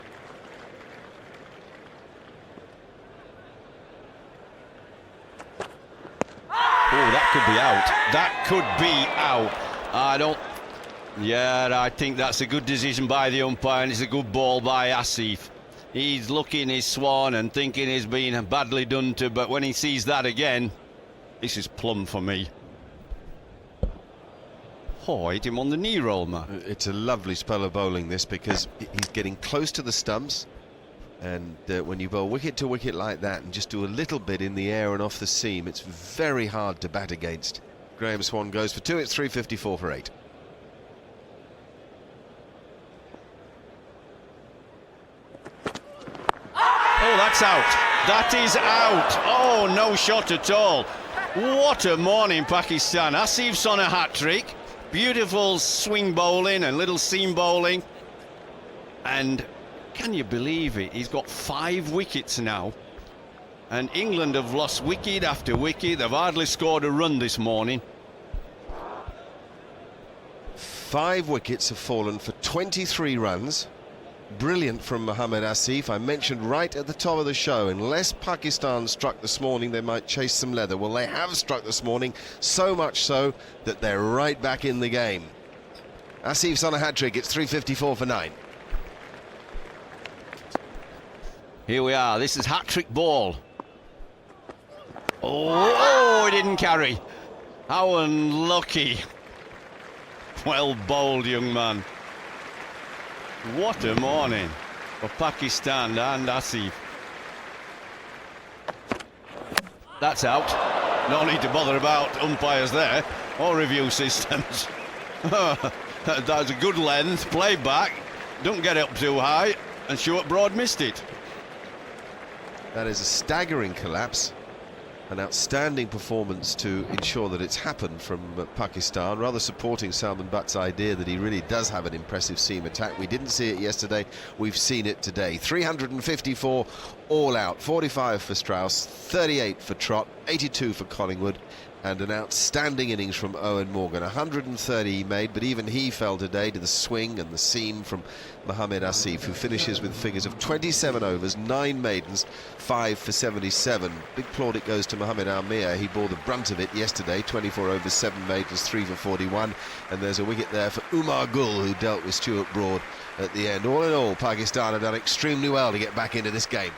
Speaker 3: Oh, that could be out. That could be out. Yeah, I think that's a good decision by the umpire, and it's a good ball by Asif. He's looking his Swan and thinking he's been badly done to, but when he sees that again, this is plumb for me. Oh, hit him on the knee roll, man.
Speaker 1: It's a lovely spell of bowling, this, because he's getting close to the stumps, and when you bowl wicket to wicket like that and just do a little bit in the air and off the seam, it's very hard to bat against. Graham Swan goes for 2. It's 354 for 8.
Speaker 3: Oh, that's out. That is out. Oh, no shot at all. What a morning, Pakistan. Asif's on a hat-trick. Beautiful swing bowling and little seam bowling. And can you believe it? He's got 5 wickets now. And England have lost wicket after wicket. They've hardly scored a run this morning.
Speaker 1: 5 wickets have fallen for 23 runs. Brilliant from Mohammad Asif. I mentioned right at the top of the show, unless Pakistan struck this morning, they might chase some leather. Well, they have struck this morning, so much so that they're right back in the game. Asif's on a hat-trick. It's 354 for 9.
Speaker 3: Here we are. This is hat-trick ball. Oh, he didn't carry. How unlucky. Well bowled, young man. What a morning for Pakistan and Asif. That's out. No need to bother about umpires there or review systems. That's a good length. Play back. Don't get up too high. And Stuart Broad missed it.
Speaker 1: That is a staggering collapse. An outstanding performance to ensure that it's happened from Pakistan, rather supporting Salman Butt's idea that he really does have an impressive seam attack. We didn't see it yesterday, we've seen it today. 354 all out, 45 for Strauss, 38 for Trott, 82 for Collingwood, and an outstanding innings from Owen Morgan. 130 he made, but even he fell today to the swing and the seam from Mohammad Asif, who finishes with figures of 27 overs, 9 maidens, 5 for 77. Big plaudit goes to Mohammad Amir. He bore the brunt of it yesterday, 24 overs, 7 maidens, 3 for 41. And there's a wicket there for Umar Gul, who dealt with Stuart Broad at the end. All in all, Pakistan have done extremely well to get back into this game.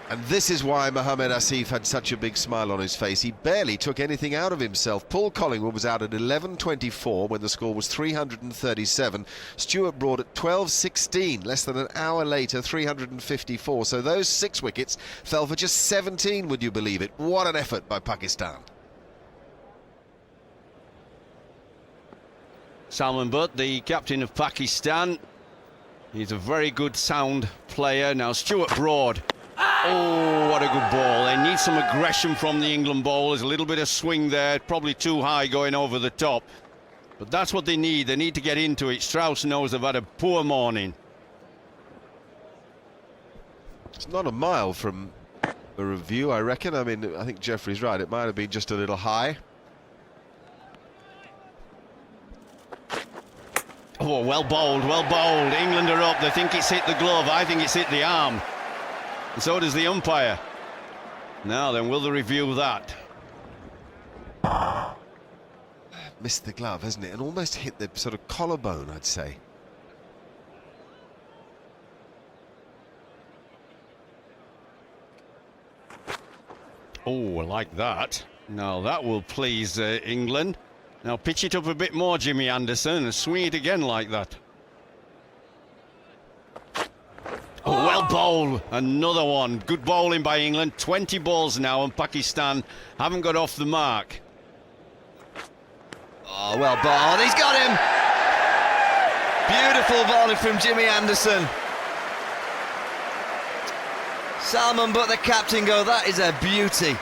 Speaker 1: And this is why Mohammad Asif had such a big smile on his face. He barely took anything out of himself. Paul Collingwood was out at 11:24 when the score was 337. Stuart Broad at 12:16, less than an hour later, 354. So those 6 wickets fell for just 17, would you believe it? What an effort by Pakistan.
Speaker 3: Salman Butt, the captain of Pakistan. He's a very good sound player. Now Stuart Broad. Oh, what a good ball. They need some aggression from the England bowlers. A little bit of swing there, probably too high going over the top. But that's what they need. They need to get into it. Strauss knows they've had a poor morning.
Speaker 1: It's not a mile from a review, I reckon. I mean, I think Jeffrey's right. It might have been just a little high.
Speaker 3: Oh, well bowled, well bowled. England are up. They think it's hit the glove. I think it's hit the arm. And so does the umpire. Now then, will they review that?
Speaker 1: Missed the glove, hasn't it? And almost hit the sort of collarbone, I'd say.
Speaker 3: Oh, I like that. Now that will please England. Now pitch it up a bit more, Jimmy Anderson, and swing it again like that. Oh, well bowled. Another one. Good bowling by England. 20 balls now, and Pakistan haven't got off the mark.
Speaker 5: Oh, well bowled. He's got him. Beautiful bowling from Jimmy Anderson. Salman, but the captain go, that is a beauty.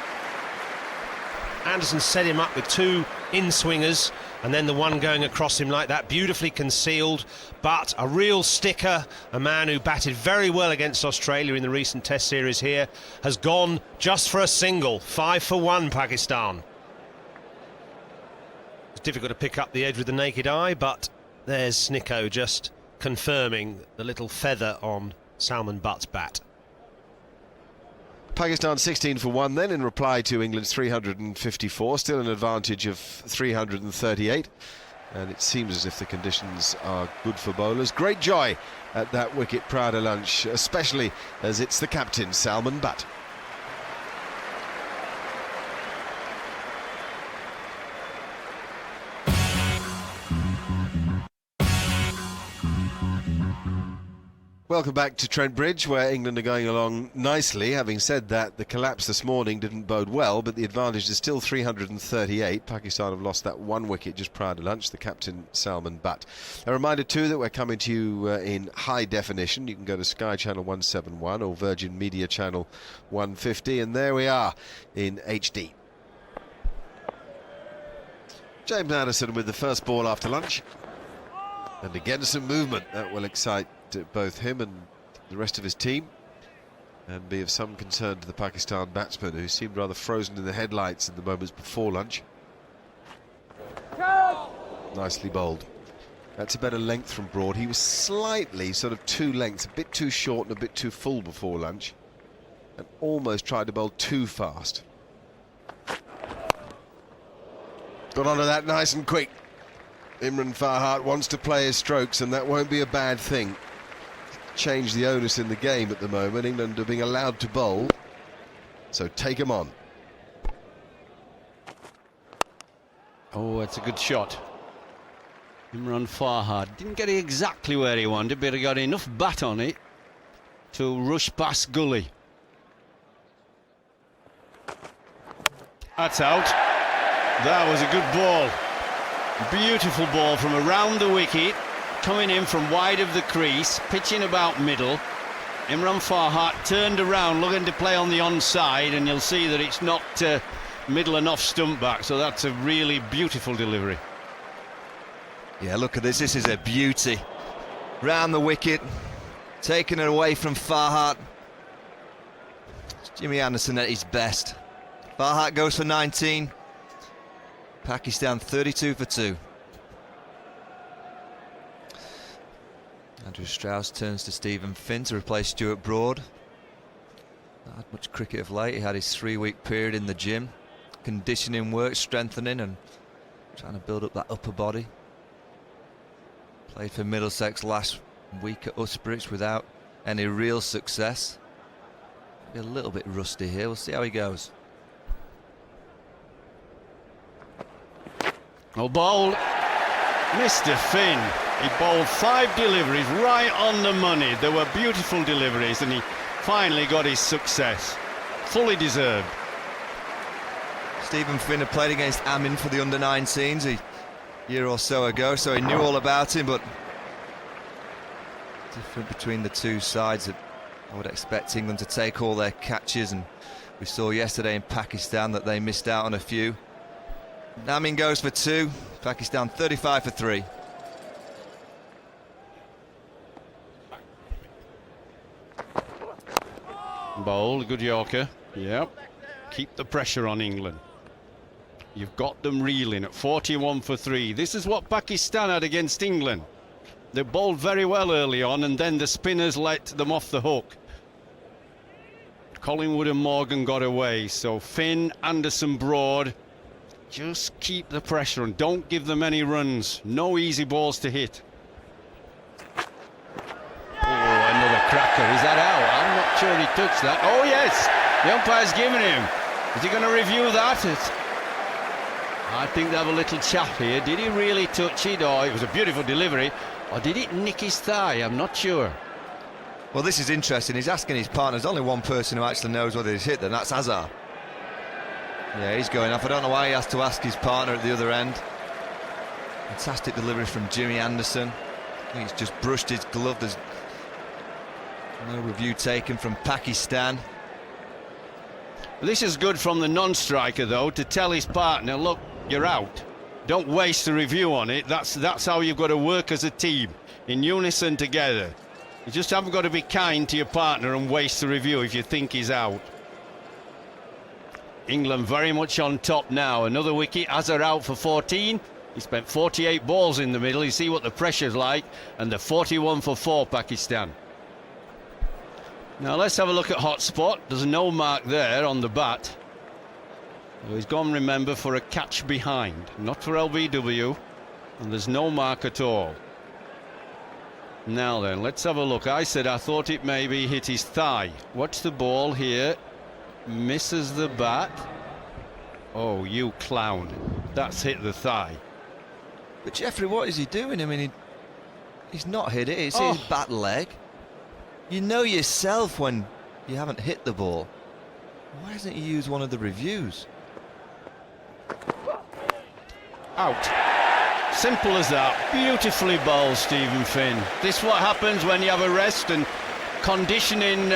Speaker 4: Anderson set him up with 2 in-swingers, and then the one going across him like that, beautifully concealed, but a real sticker. A man who batted very well against Australia in the recent Test series here has gone just for a single. 5 for 1, Pakistan. It's difficult to pick up the edge with the naked eye, but there's Snicko just confirming the little feather on Salman Butt's bat.
Speaker 1: Pakistan 16 for 1 then in reply to England's 354, still an advantage of 338, and it seems as if the conditions are good for bowlers. Great joy at that wicket prior to lunch, especially as it's the captain, Salman Butt. Welcome back to Trent Bridge, where England are going along nicely. Having said that, the collapse this morning didn't bode well, but the advantage is still 338. Pakistan have lost that 1 wicket just prior to lunch, the captain Salman Butt. A reminder too that we're coming to you in high definition. You can go to Sky Channel 171 or Virgin Media Channel 150, and there we are in HD. James Anderson with the first ball after lunch, and again some movement that will excite both him and the rest of his team, and be of some concern to the Pakistan batsman, who seemed rather frozen in the headlights in the moments before lunch. Nicely bowled. That's a better length from Broad. He was slightly sort of 2 lengths, a bit too short and a bit too full before lunch, and almost tried to bowl too fast. Got onto that nice and quick. Imran Farhat wants to play his strokes, and that won't be a bad thing. Change the onus in the game at the moment. England are being allowed to bowl, so take him on.
Speaker 3: Oh, it's a good shot. Imran Farhat didn't get it exactly where he wanted, but he got enough bat on it to rush past Gully. That's out. That was a good ball. Beautiful ball from around the wicket, coming in from wide of the crease, pitching about middle. Imran Farhat turned around looking to play on the onside, and you'll see that it's not middle and off stump back, so that's a really beautiful delivery.
Speaker 5: Yeah, look at this. This is a beauty. Round the wicket, taking it away from Farhat. It's Jimmy Anderson at his best. Farhat goes for 19. Pakistan 32 for 2. Andrew Strauss turns to Stephen Finn to replace Stuart Broad. Not had much cricket of late. He had his 3-week period in the gym. Conditioning work, strengthening and trying to build up that upper body. Played for Middlesex last week at Uxbridge without any real success. Be a little bit rusty here. We'll see how he goes.
Speaker 3: Well bowled. Mr. Finn, he bowled 5 deliveries right on the money. They were beautiful deliveries, and he finally got his success. Fully deserved.
Speaker 5: Stephen Finn had played against Amin for the under-19s a year or so ago, so he knew all about him, but different between the two sides. I would expect England to take all their catches, and we saw yesterday in Pakistan that they missed out on a few. Amin goes for 2, Pakistan 35 for 3.
Speaker 3: Bowled, good Yorker. Yep. Keep the pressure on England. You've got them reeling at 41 for 3. This is what Pakistan had against England. They bowled very well early on, and then the spinners let them off the hook. Collingwood and Morgan got away, so Finn, Anderson, Broad, just keep the pressure and don't give them any runs. No easy balls to hit. Oh, another cracker. Is that out? I'm not sure he touched that. Oh, yes. The umpire's giving him. Is he going to review that? I think they have a little chat here. Did he really touch it, or it was a beautiful delivery, or did it nick his thigh? I'm not sure.
Speaker 5: Well, this is interesting. He's asking his partner. There's only one person who actually knows whether he's hit them. That's Hazard. Yeah, he's going off. I don't know why he has to ask his partner at the other end. Fantastic delivery from Jimmy Anderson. I think he's just brushed his glove. There's no review taken from Pakistan.
Speaker 3: This is good from the non-striker, though, to tell his partner, look, you're out. Don't waste a review on it. That's how you've got to work as a team, in unison together. You just haven't got to be kind to your partner and waste the review if you think he's out. England very much on top now. Another wicket. Hazard out for 14. He spent 48 balls in the middle. You see what the pressure's like. And the 41 for 4, Pakistan. Now let's have a look at hot spot. There's no mark there on the bat. So he's gone, remember, for a catch behind, not for LBW. And there's no mark at all. Now then, let's have a look. I said I thought it maybe hit his thigh. Watch the ball here. Misses the bat. Oh, you clown. That's hit the thigh.
Speaker 5: But Jeffrey, what is he doing? I mean, he's not hit it. It's his bat leg. You know yourself when you haven't hit the ball. Why doesn't he use one of the reviews?
Speaker 3: Out. Simple as that. Beautifully bowled, Stephen Finn. This is what happens when you have a rest and conditioning.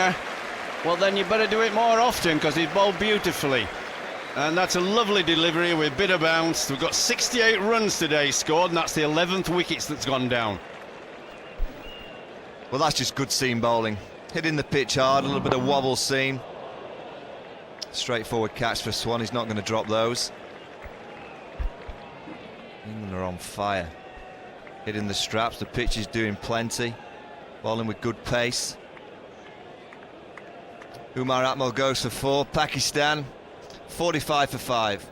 Speaker 3: Well, then you better do it more often, because he's bowled beautifully. And that's a lovely delivery with a bit of bounce. We've got 68 runs today scored, and that's the 11th wickets that's gone down.
Speaker 5: Well, that's just good seam bowling. Hitting the pitch hard, a little bit of wobble seam. Straightforward catch for Swan. He's not going to drop those. England are on fire. Hitting the straps. The pitch is doing plenty. Bowling with good pace. Umar Akmal goes for 4. Pakistan 45 for 5.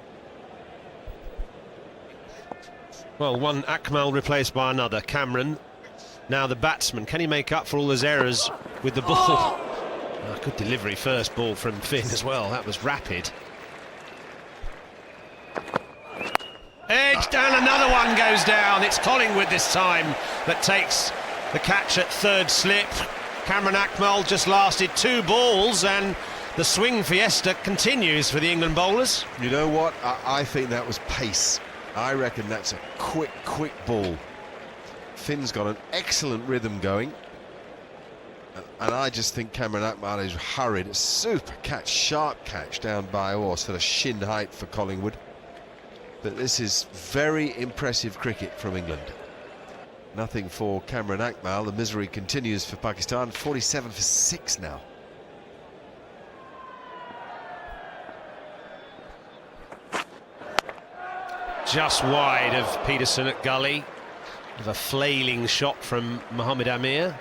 Speaker 4: Well, one Akmal replaced by another. Cameron, now the batsman. Can he make up for all those errors with the ball? Oh, good delivery, first ball from Finn as well. That was rapid. Edged, and another one goes down. It's Collingwood this time that takes the catch at third slip. Cameron Akmal just lasted 2 balls, and the swing fiesta continues for the England bowlers.
Speaker 1: You know what? I think that was pace. I reckon that's a quick ball. Finn's got an excellent rhythm going. And I just think Cameron Akmal is hurried. A super catch, sharp catch down by Orr, sort of shin height for Collingwood. But this is very impressive cricket from England. Nothing for Cameron Akmal. The misery continues for Pakistan. 47 for 6 now.
Speaker 4: Just wide of Peterson at gully. With a flailing shot from Mohammed Amir.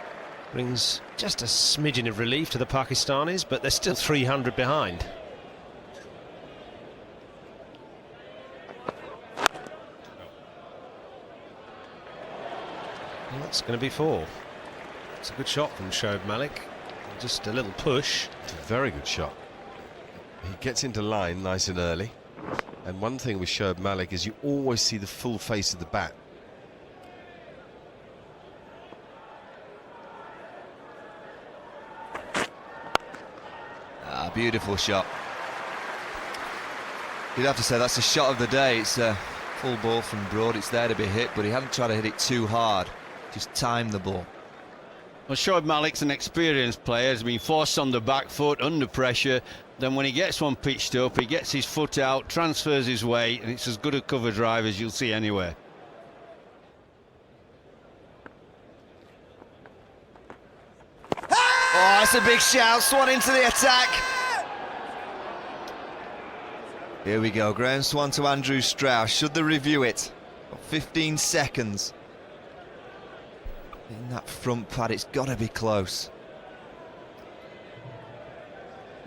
Speaker 4: Brings just a smidgen of relief to the Pakistanis, but they're still 300 behind. Well, that's going to be 4. It's a good shot from Shoaib Malik. Just a little push.
Speaker 1: It's a very good shot. He gets into line nice and early. And one thing with Shoaib Malik is you always see the full face of the bat.
Speaker 5: Beautiful shot. You'd have to say that's the shot of the day. It's a full ball from Broad. It's there to be hit, but he hadn't tried to hit it too hard. Just timed the ball.
Speaker 3: Well, Shoaib Malik's an experienced player. He's been forced on the back foot under pressure. Then when he gets one pitched up, he gets his foot out, transfers his weight, and it's as good a cover drive as you'll see anywhere.
Speaker 5: Oh, that's a big shout. Swan into the attack. Here we go. Graham Swan to Andrew Strauss. Should they review it? 15 seconds. In that front pad, it's got to be close.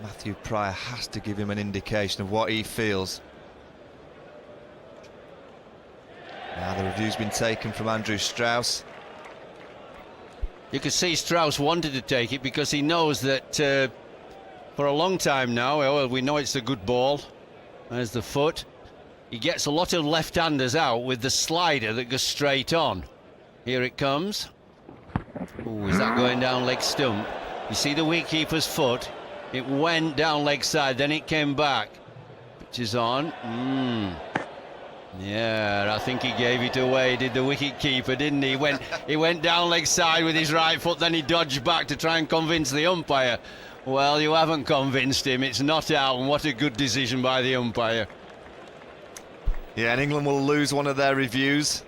Speaker 5: Matthew Pryor has to give him an indication of what he feels. Now the review's been taken from Andrew Strauss.
Speaker 3: You could see Strauss wanted to take it because he knows that for a long time now, well, we know it's a good ball. There's the foot. he gets a lot of left-handers out with the slider that goes straight on. Here it comes. Oh, is that going down leg stump? You see the wicketkeeper's foot? It went down leg side, then it came back. Pitch is on. Yeah, I think he gave it away, did the wicketkeeper, didn't he? He went down leg side with his right foot, then he dodged back to try and convince the umpire. Well, you haven't convinced him. It's not out, and what a good decision by the umpire.
Speaker 5: Yeah, and England will lose one of their reviews.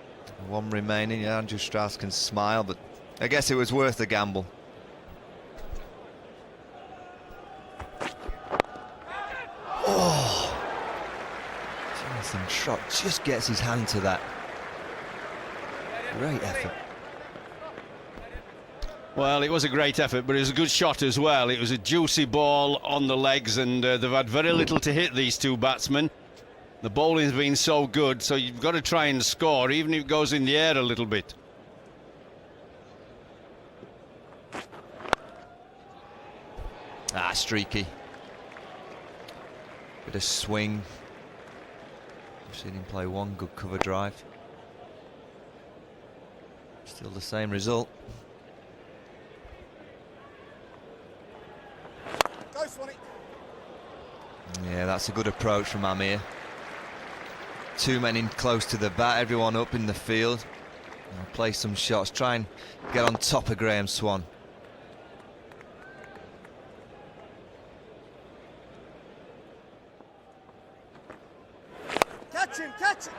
Speaker 5: One remaining. Yeah, Andrew Strauss can smile, but I guess it was worth the gamble. Oh! Jonathan Trott just gets his hand to that. Great effort.
Speaker 3: Well, it was a great effort, but it was a good shot as well. It was a juicy ball on the legs, and they've had very little to hit, these two batsmen. The bowling's been so good, so you've got to try and score, even if it goes in the air a little bit.
Speaker 5: Ah, streaky. Bit of swing. I've seen him play one good cover drive. Still the same result. Yeah, that's a good approach from Amir. Two men in close to the bat, everyone up in the field. I'll play some shots, try and get on top of Graham Swan.
Speaker 7: Catch him, catch him!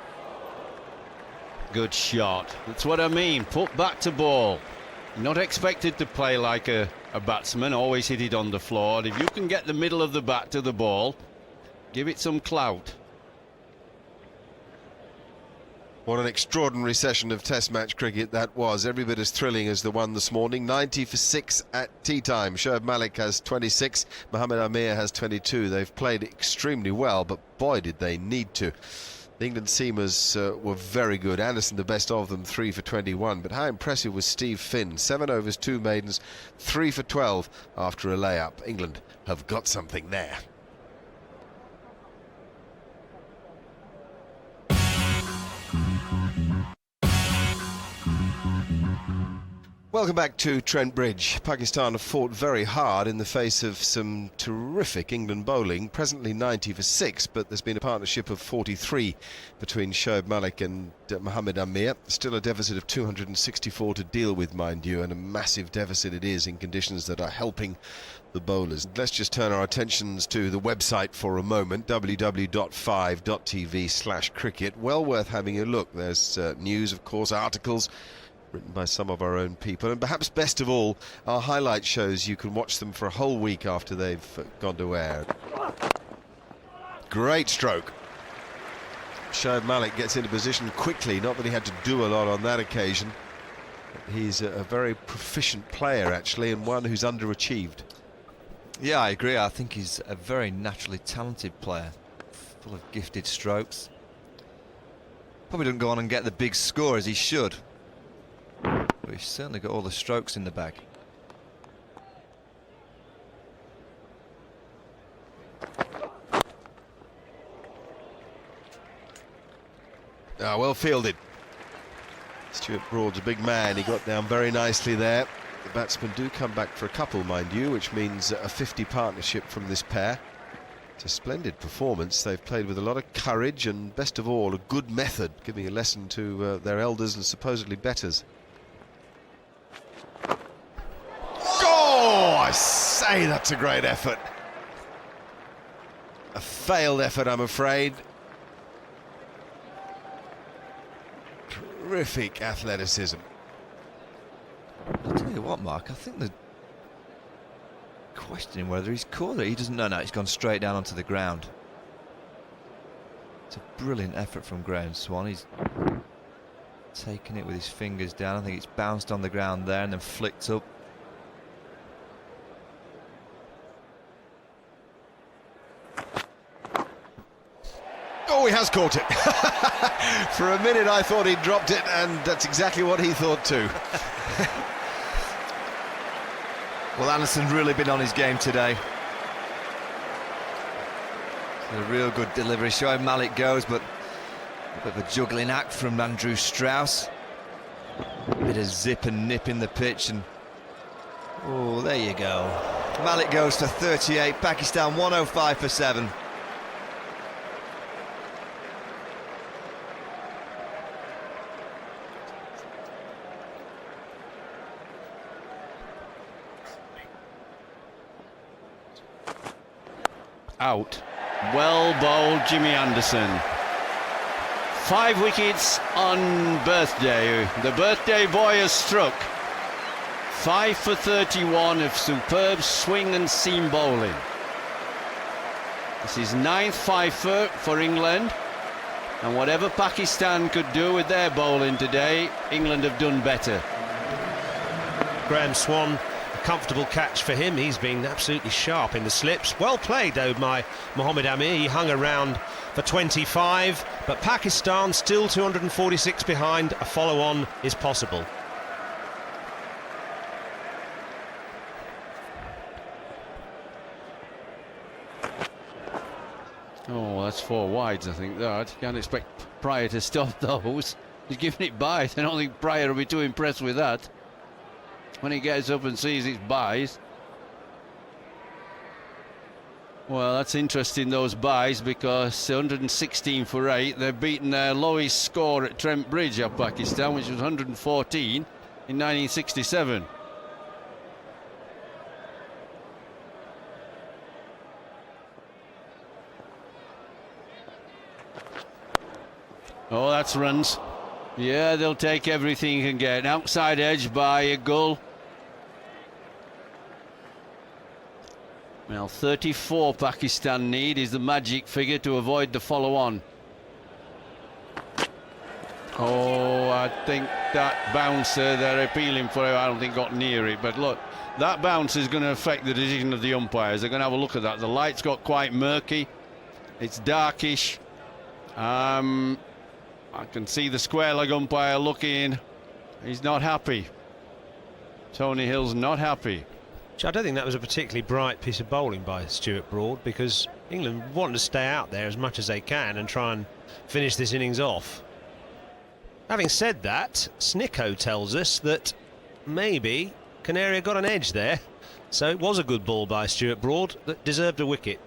Speaker 3: Good shot. That's what I mean. Put back to ball. Not expected to play like a batsman, always hit it on the floor. If you can get the middle of the bat to the ball, give it some clout.
Speaker 1: What an extraordinary session of Test match cricket that was. Every bit as thrilling as the one this morning. 90 for 6 at tea time. Shoaib Malik has 26. Mohammad Amir has 22. They've played extremely well, but boy did they need to. The England seamers were very good. Anderson, the best of them, 3 for 21. But how impressive was Steve Finn? 7 overs, 2 maidens, 3 for 12 after a layup. England have got something there. Welcome back to Trent Bridge. Pakistan have fought very hard in the face of some terrific England bowling. Presently 90 for 6, but there's been a partnership of 43 between Shoaib Malik and Mohammad Amir. Still a deficit of 264 to deal with, mind you, and a massive deficit it is in conditions that are helping the bowlers. Let's just turn our attentions to the website for a moment, www.5.tv/cricket. Well worth having a look. There's news, of course, articles written by some of our own people, and perhaps best of all, our highlight shows. You can watch them for a whole week after they've gone to air. Great stroke. Shoaib Malik gets into position quickly, not that he had to do a lot on that occasion. He's a very proficient player, actually, and one who's underachieved.
Speaker 5: Yeah, I agree. I think he's a very naturally talented player, full of gifted strokes. Probably doesn't go on and get the big score as he should, but he's certainly got all the strokes in the bag.
Speaker 1: Well fielded. Stuart Broad's a big man. He got down very nicely there. The batsmen do come back for a couple, mind you, which means a 50 partnership from this pair. It's a splendid performance. They've played with a lot of courage and, best of all, a good method, giving a lesson to their elders and supposedly betters. Oh, I say that's a great effort. A failed effort, I'm afraid. Terrific athleticism.
Speaker 5: I'll tell you what, Mark, I think they're questioning whether he's caught it. He doesn't know. No, he's gone straight down onto the ground. It's a brilliant effort from Graham Swan. He's taken it with his fingers down. I think it's bounced on the ground there and then flicked up.
Speaker 1: Oh, he has caught it. For a minute I thought he'd dropped it, and that's exactly what he thought too.
Speaker 5: Well, Anderson's really been on his game today. A real good delivery. Shoaib Malik goes, but Bit of a juggling act from Andrew Strauss. Bit of zip and nip in the pitch, and oh, there you go. Malik goes for 38, Pakistan 105 for 7.
Speaker 3: Out. Well bowled, Jimmy Anderson. 5 wickets on birthday. The birthday boy has struck. 5 for 31 of superb swing and seam bowling. This is 9th 5 for England. And whatever Pakistan could do with their bowling today, England have done better.
Speaker 4: Graham Swan, a comfortable catch for him. He's been absolutely sharp in the slips. Well played though by Mohammad Amir. He hung around for 25, but Pakistan still 246 behind. A follow-on is possible.
Speaker 3: Oh, that's 4 wides, I think, that. Can't expect Pryor to stop those. He's giving it byes. I don't think Pryor will be too impressed with that when he gets up and sees it's byes. Well, that's interesting, those byes, because 116 for 8. They've beaten their lowest score at Trent Bridge of Pakistan, which was 114 in 1967. Oh, that's runs. Yeah, they'll take everything you can get. Outside edge by a goal. Well, 34 Pakistan need is the magic figure to avoid the follow-on. Oh, I think that bouncer they're appealing for, I don't think got near it. But look, that bounce is going to affect the decision of the umpires. They're going to have a look at that. The lights got quite murky. It's darkish. I can see the square leg umpire looking. He's not happy. Tony Hill's not happy.
Speaker 4: I don't think that was a particularly bright piece of bowling by Stuart Broad, because England want to stay out there as much as they can and try and finish this innings off. Having said that, Snicko tells us that maybe Canaria got an edge there, so it was a good ball by Stuart Broad that deserved a wicket.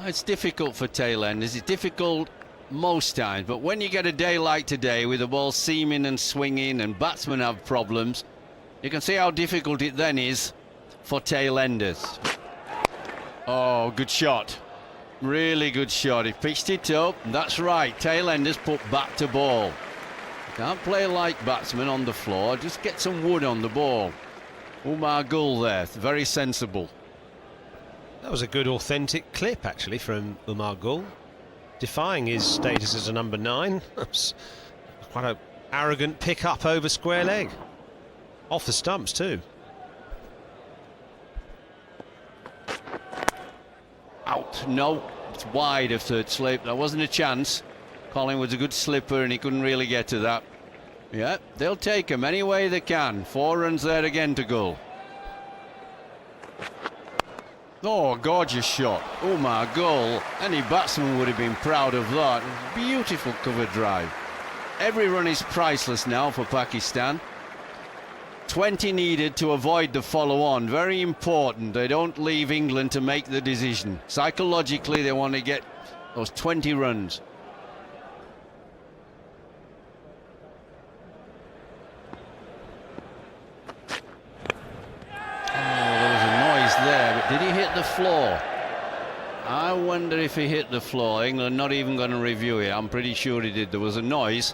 Speaker 3: It's difficult for tail-enders. It's difficult most times, but when you get a day like today with the ball seaming and swinging and batsmen have problems, you can see how difficult it then is for tail-enders. Oh, good shot. Really good shot. He pitched it up. That's right. Tail-enders put bat to ball. You can't play like batsmen on the floor. Just get some wood on the ball. Umar Gul there. Very sensible.
Speaker 4: That was a good authentic clip actually from Umar Gul, defying his status as a number 9. That's quite an arrogant pick up over square leg. Off the stumps too.
Speaker 3: Out. No, it's wide of third slip. That wasn't a chance. Collingwood's a good slipper and he couldn't really get to that. Yeah, they'll take him any way they can. 4 runs there again to go. Oh, gorgeous shot. Oh my goal. Any batsman would have been proud of that. Beautiful cover drive. Every run is priceless now for Pakistan. 20 needed to avoid the follow-on. Very important. They don't leave England to make the decision. Psychologically, they want to get those 20 runs. There, but did he hit the floor? I wonder if he hit the floor. England not even going to review it. I'm pretty sure he did. There was a noise.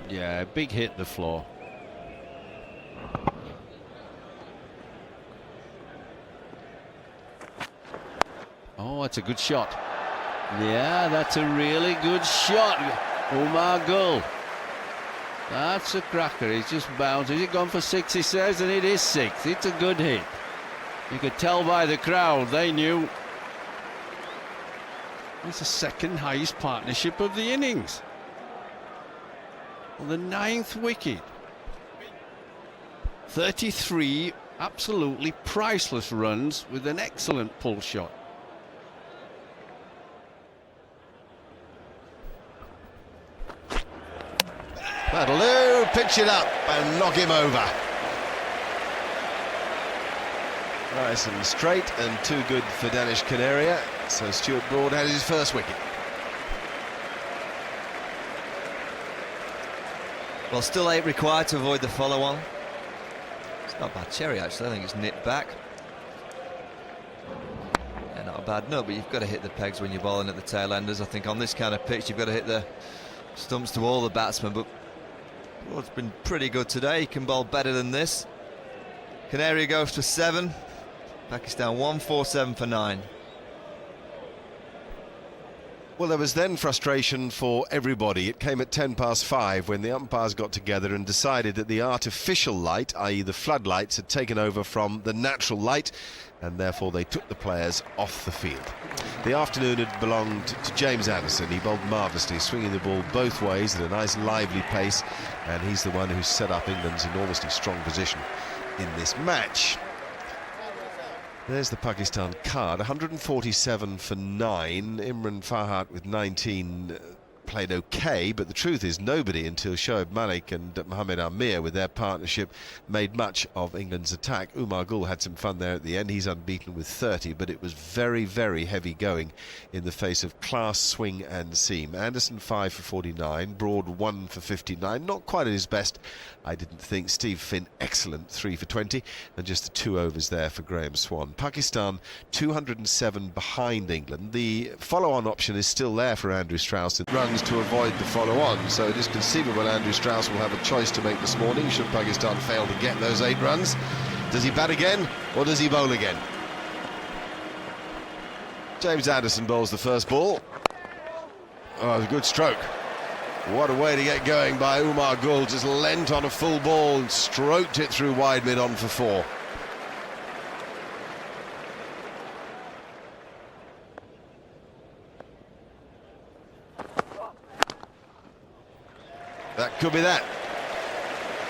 Speaker 3: Yeah, big hit the floor. Oh, that's a good shot. Yeah, that's a really good shot. Umar Gul. That's a cracker. He's just bounced. Is it gone for 6, he says, and it is 6. It's a good hit. You could tell by the crowd, they knew. It's the second highest partnership of the innings. on the 9th wicket. 33 absolutely priceless runs with an excellent pull shot.
Speaker 1: That'll do, pitch it up and knock him over. Nice and straight and too good for Danish Canaria, so Stuart Broad had his first wicket.
Speaker 5: Well, still 8 required to avoid the follow-on. It's not a bad cherry, actually. I think it's nipped back. Yeah, not a bad nut, but you've got to hit the pegs when you're bowling at the tail enders. I think on this kind of pitch, you've got to hit the stumps to all the batsmen, but Broad's been pretty good today. He can bowl better than this. Canaria goes for 7. Pakistan 147 for 9.
Speaker 1: Well, there was then frustration for everybody. It came at 5:10 when the umpires got together and decided that the artificial light, i.e. the floodlights, had taken over from the natural light, and therefore they took the players off the field. The afternoon had belonged to James Anderson. He bowled marvellously, swinging the ball both ways at a nice lively pace, and he's the one who set up England's enormously strong position in this match. There's the Pakistan card, 147 for 9. Imran Farhat with 19 played okay, but the truth is nobody until Shoaib Malik and Mohamed Amir with their partnership made much of England's attack. Umar Gul had some fun there at the end. He's unbeaten with 30, but it was very, very heavy going in the face of class, swing and seam. Anderson 5 for 49, Broad 1 for 59, not quite at his best, I didn't think. Steve Finn excellent, 3 for 20, and just the 2 overs there for Graham Swan. Pakistan 207 behind England. The follow-on option is still there for Andrew Strauss. It runs to avoid the follow-on, so it is conceivable Andrew Strauss will have a choice to make this morning should Pakistan fail to get those 8 runs. Does he bat again or does he bowl again? James Anderson bowls the first ball. Oh, a good stroke. What a way to get going by Umar Gul. Just leant on a full ball and stroked it through wide mid on for 4. That could be that.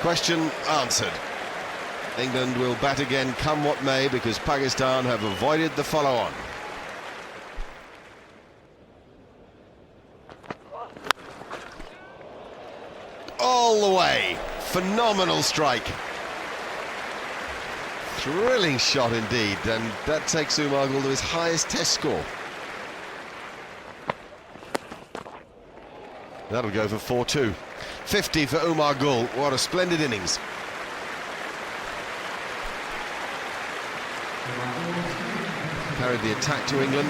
Speaker 1: Question answered. England will bat again come what may because Pakistan have avoided the follow-on. All the way. Phenomenal strike. Thrilling shot indeed, and that takes Umar Gul to his highest test score. That'll go for 4-2. 50 for Umar Gul. What a splendid innings. Carried the attack to England.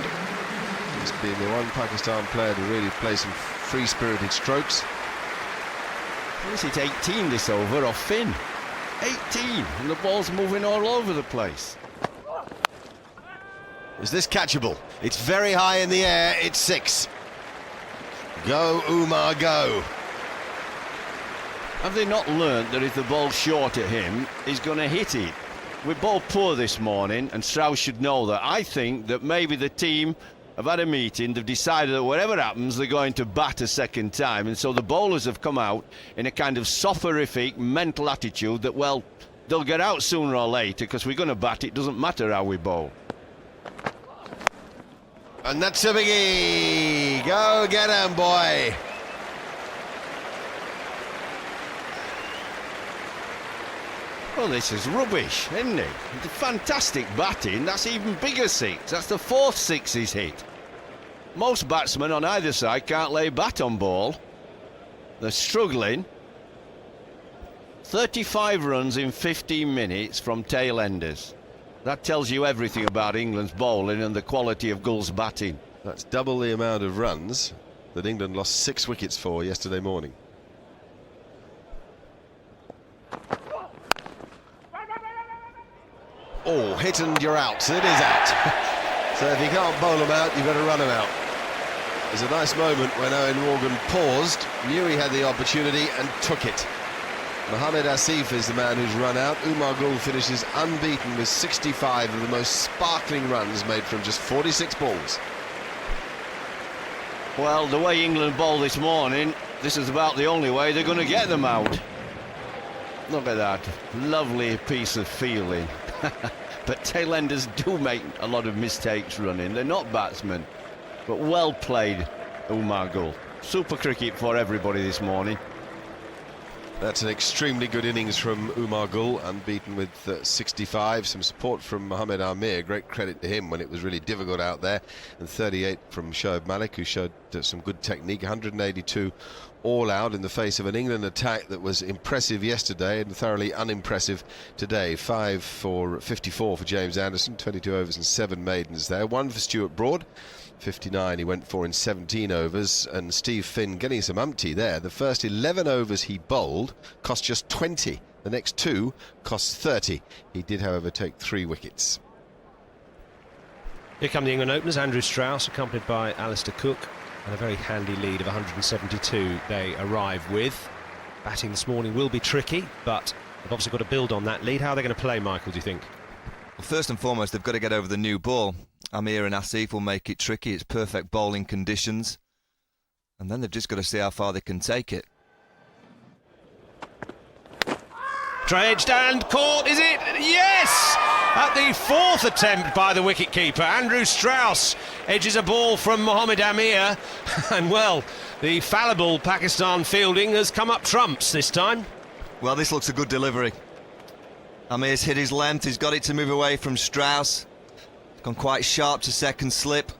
Speaker 1: He's been the one Pakistan player to really play some free-spirited strokes.
Speaker 3: Is it 18 this over off Finn? 18, and the ball's moving all over the place.
Speaker 1: Is this catchable? It's very high in the air. It's 6. Go, Umar, go.
Speaker 3: Have they not learnt that if the ball's short at him, he's going to hit it? We're both poor this morning, and Strauss should know that. I think that maybe the team have had a meeting, they've decided that whatever happens, they're going to bat a second time, and so the bowlers have come out in a kind of soporific mental attitude that, well, they'll get out sooner or later because we're going to bat, it doesn't matter how we bowl.
Speaker 1: And that's a biggie. Go get him, boy.
Speaker 3: Well, this is rubbish, isn't it? It's fantastic batting. That's even bigger 6. That's the 4th 6 he's hit. Most batsmen on either side can't lay bat on ball. They're struggling. 35 runs in 15 minutes from tail enders. That tells you everything about England's bowling and the quality of Gul's batting.
Speaker 1: That's double the amount of runs that England lost 6 wickets for yesterday morning. Oh, hit and you're out. It is out. So if you can't bowl them out, you've got to run them out. There's a nice moment when Owen Morgan paused, knew he had the opportunity and took it. Mohamed Asif is the man who's run out. Umar Gul finishes unbeaten with 65 of the most sparkling runs made from just 46 balls.
Speaker 3: Well, the way England bowled this morning, this is about the only way they're going to get them out. Look at that lovely piece of fielding. But tailenders do make a lot of mistakes running. They're not batsmen, but well played, Umar Gul. Super cricket for everybody this morning.
Speaker 1: That's an extremely good innings from Umar Gul, unbeaten with 65. Some support from Mohamed Amir, great credit to him when it was really difficult out there. And 38 from Shoaib Malik, who showed some good technique. 182 all out in the face of an England attack that was impressive yesterday and thoroughly unimpressive today. 5 for 54 for James Anderson, 22 overs and 7 maidens there. 1 for Stuart Broad. 59 he went for in 17 overs, and Steve Finn getting some umpty there. The first 11 overs he bowled cost just 20. The next 2 cost 30. He did, however, take 3 wickets.
Speaker 4: Here come the England openers. Andrew Strauss accompanied by Alistair Cook, and a very handy lead of 172 they arrive with. Batting this morning will be tricky, but they've obviously got to build on that lead. How are they going to play, Michael, do you think?
Speaker 5: Well, first and foremost, they've got to get over the new ball. Amir and Asif will make it tricky. It's perfect bowling conditions. And then they've just got to see how far they can take it.
Speaker 4: Dredged and caught, is it? Yes! At the 4th attempt by the wicketkeeper, Andrew Strauss edges a ball from Mohamed Amir. And, well, the fallible Pakistan fielding has come up trumps this time.
Speaker 5: Well, this looks a good delivery. Amir's hit his length. He's got it to move away from Strauss. Gone quite sharp to second slip.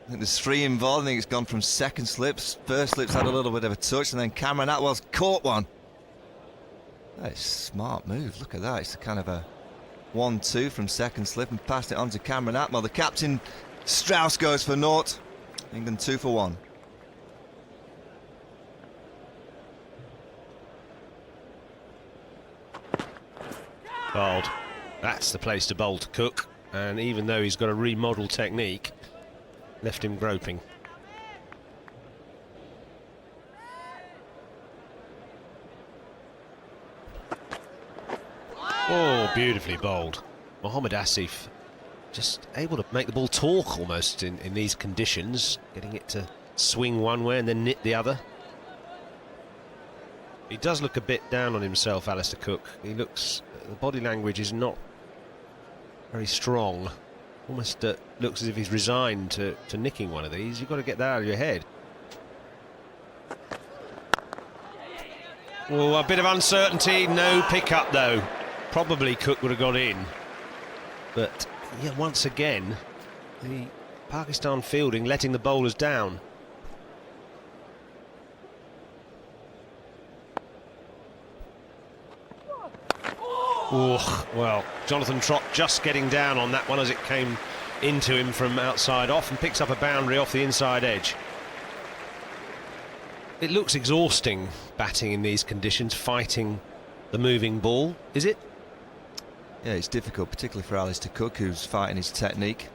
Speaker 5: I think there's 3 involved. I think it's gone from second slips. First slip's had a little bit of a touch, and then Cameron Atwell's caught one. That's a smart move. Look at that. It's a kind of a 1-2 from second slip and passed it on to Cameron Atwell. The captain, Strauss, goes for naught. England 2 for 1.
Speaker 4: Bowled. That's the place to bowl to Cook. And even though he's got a remodel technique, left him groping. Oh, beautifully bowled. Mohamed Asif just able to make the ball talk almost in these conditions, getting it to swing one way and then knit the other. He does look a bit down on himself, Alistair Cook. He looks, the body language is not very strong. Almost looks as if he's resigned to nicking one of these. You've got to get that out of your head. Oh, a bit of uncertainty. No pick-up, though. Probably Cook would have got in. But, yeah, once again, the Pakistan fielding letting the bowlers down. Oh, well, Jonathan Trott just getting down on that one as it came into him from outside off and picks up a boundary off the inside edge. It looks exhausting batting in these conditions, fighting the moving ball, is it?
Speaker 5: Yeah, it's difficult, particularly for Alistair Cook, who's fighting his technique.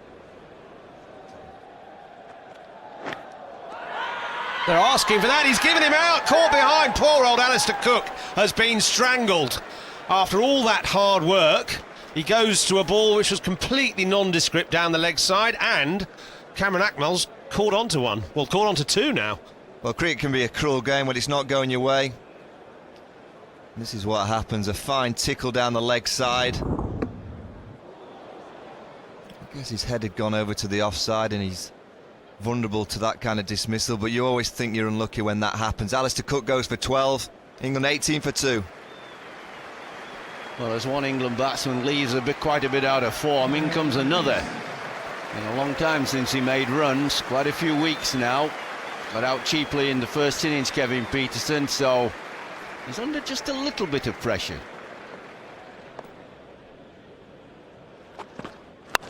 Speaker 4: They're asking for that. He's given him out, caught behind. Poor old Alistair Cook has been strangled. After all that hard work, he goes to a ball which was completely nondescript down the leg side, and Cameron Atwell's caught onto one. Well, caught onto 2 now.
Speaker 5: Well, cricket can be a cruel game when it's not going your way. This is what happens, a fine tickle down the leg side. I guess his head had gone over to the offside and he's vulnerable to that kind of dismissal, but you always think you're unlucky when that happens. Alistair Cook goes for 12, England 18 for 2.
Speaker 3: Well, as one England batsman leaves quite a bit out of form, in comes another. In a long time since he made runs, quite a few weeks now. Got out cheaply in the first innings, Kevin Peterson, so he's under just a little bit of pressure.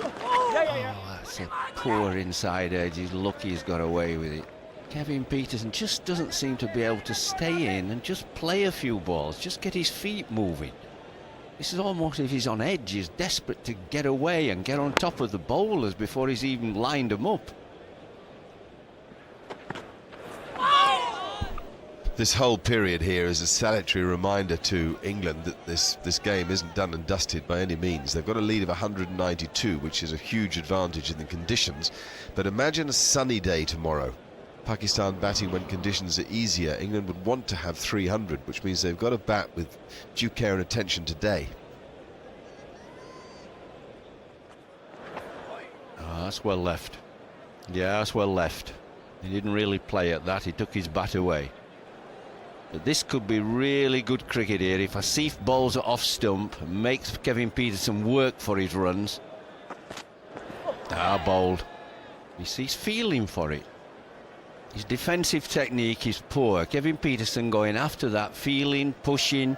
Speaker 3: Oh, that's a poor inside edge. He's lucky he's got away with it. Kevin Peterson just doesn't seem to be able to stay in and just play a few balls, just get his feet moving. This is almost as if he's on edge. He's desperate to get away and get on top of the bowlers before he's even lined them up.
Speaker 1: This whole period here is a salutary reminder to England that this game isn't done and dusted by any means. They've got a lead of 192, which is a huge advantage in the conditions. But imagine a sunny day tomorrow. Pakistan batting when conditions are easier. England would want to have 300, which means they've got to bat with due care and attention today.
Speaker 3: Oh, that's well left. Yeah, that's well left. He didn't really play at that. He took his bat away. But this could be really good cricket here if Asif bowls it off stump and makes Kevin Pietersen work for his runs. Bowled. He's feeling for it. His defensive technique is poor. Kevin Pietersen going after that, feeling, pushing.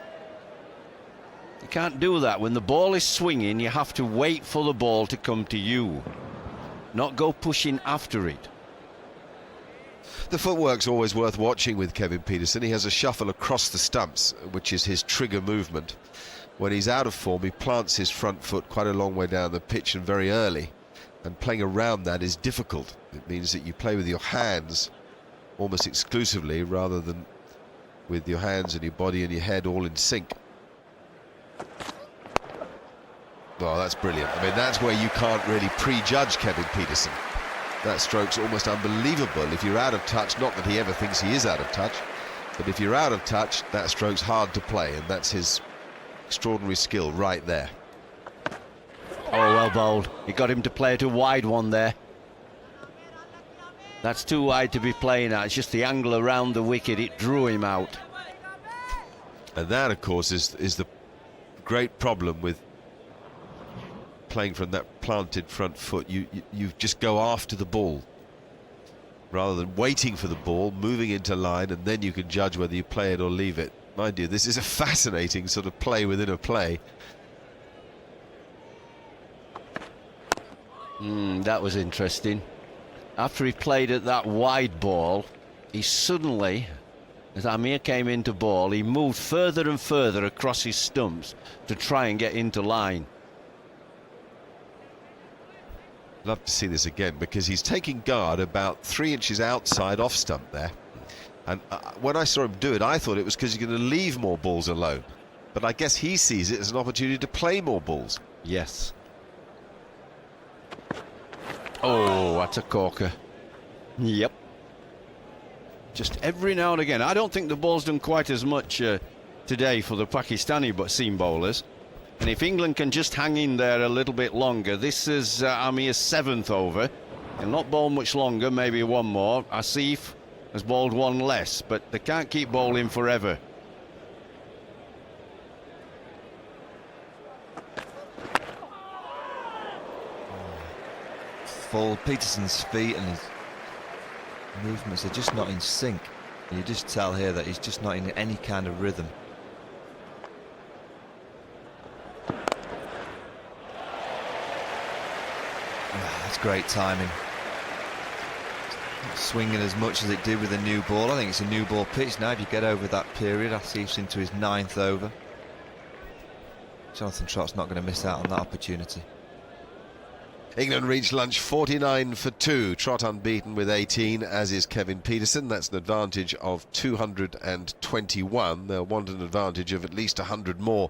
Speaker 3: You can't do that. When the ball is swinging, you have to wait for the ball to come to you, not go pushing after it.
Speaker 1: The footwork's always worth watching with Kevin Pietersen. He has a shuffle across the stumps, which is his trigger movement. When he's out of form, he plants his front foot quite a long way down the pitch and very early. And playing around that is difficult. It means that you play with your hands almost exclusively rather than with your hands and your body and your head all in sync. Oh, that's brilliant. I mean, that's where you can't really prejudge Kevin Pietersen. That stroke's almost unbelievable. If you're out of touch, not that he ever thinks he is out of touch, but if you're out of touch, that stroke's hard to play, and that's his extraordinary skill right there.
Speaker 3: Oh, well bowled. He got him to play at a wide one there. That's too wide to be playing at. It's just the angle around the wicket. It drew him out.
Speaker 1: And that, of course, is the great problem with playing from that planted front foot. You just go after the ball rather than waiting for the ball, moving into line, and then you can judge whether you play it or leave it. Mind you, this is a fascinating sort of play within a play.
Speaker 3: That was interesting. After he played at that wide ball, he suddenly, as Amir came into ball, he moved further and further across his stumps to try and get into line.
Speaker 1: Love to see this again, because he's taking guard about 3 inches outside off stump there. And when I saw him do it, I thought it was because he's going to leave more balls alone. But I guess he sees it as an opportunity to play more balls.
Speaker 3: Yes. Oh, that's a corker. Yep. Just every now and again. I don't think the ball's done quite as much today for the Pakistani seam bowlers. And if England can just hang in there a little bit longer, this is Amir's 7th over. He'll not bowl much longer, maybe one more. Asif has bowled one less, but they can't keep bowling forever.
Speaker 5: Full. Petersen's feet and his movements are just not in sync. You just tell here that he's just not in any kind of rhythm. That's great timing. Not swinging as much as it did with a new ball. I think it's a new ball pitch now. If you get over that period, Asif's into his 9th over. Jonathan Trott's not going to miss out on that opportunity.
Speaker 1: England reach lunch 49 for 2. Trott unbeaten with 18, as is Kevin Pietersen. That's an advantage of 221. They'll want an advantage of at least 100 more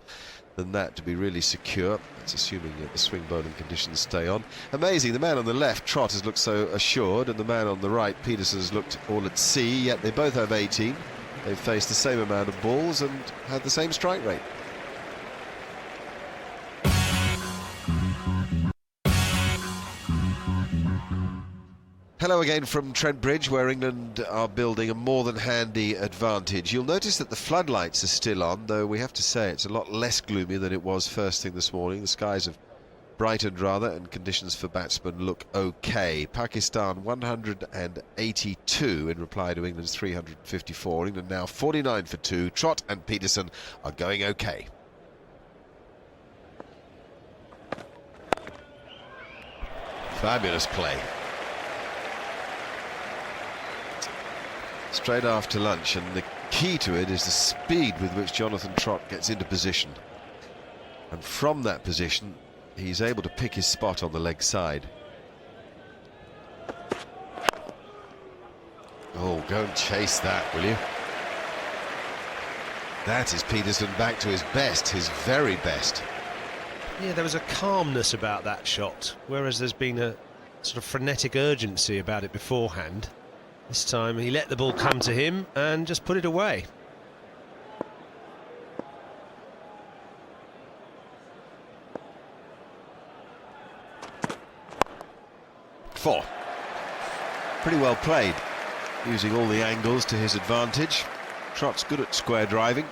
Speaker 1: than that to be really secure. That's assuming that the swing bowling conditions stay on. Amazing, the man on the left, Trott, has looked so assured, and the man on the right, Pietersen, has looked all at sea, yet they both have 18. They've faced the same amount of balls and had the same strike rate. Hello again from Trent Bridge, where England are building a more than handy advantage. You'll notice that the floodlights are still on, though we have to say it's a lot less gloomy than it was first thing this morning. The skies have brightened rather, and conditions for batsmen look okay. Pakistan 182 in reply to England's 354. England now 49 for 2. Trott and Pietersen are going okay. Fabulous play. Straight after lunch, and the key to it is the speed with which Jonathan Trott gets into position. And from that position, he's able to pick his spot on the leg side. Oh, go and chase that, will you? That is Pietersen back to his best, his very best.
Speaker 4: Yeah, there was a calmness about that shot, whereas there's been a sort of frenetic urgency about it beforehand. This time he let the ball come to him and just put it away.
Speaker 1: Four. Pretty well played, using all the angles to his advantage. Trot's good at square driving.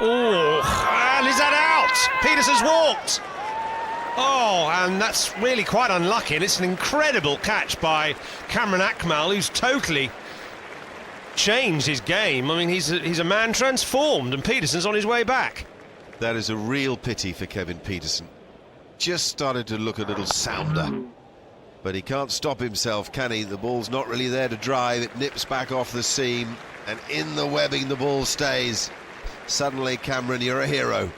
Speaker 4: Oh, and is that out? Peterson's walked. Oh, and that's really quite unlucky, and it's an incredible catch by Cameron Akmal, who's totally changed his game. I mean, he's a man transformed, and Peterson's on his way back.
Speaker 1: That is a real pity for Kevin Peterson. Just started to look a little sounder. But he can't stop himself, can he? The ball's not really there to drive. It nips back off the seam, and in the webbing the ball stays. Suddenly, Cameron, you're a hero.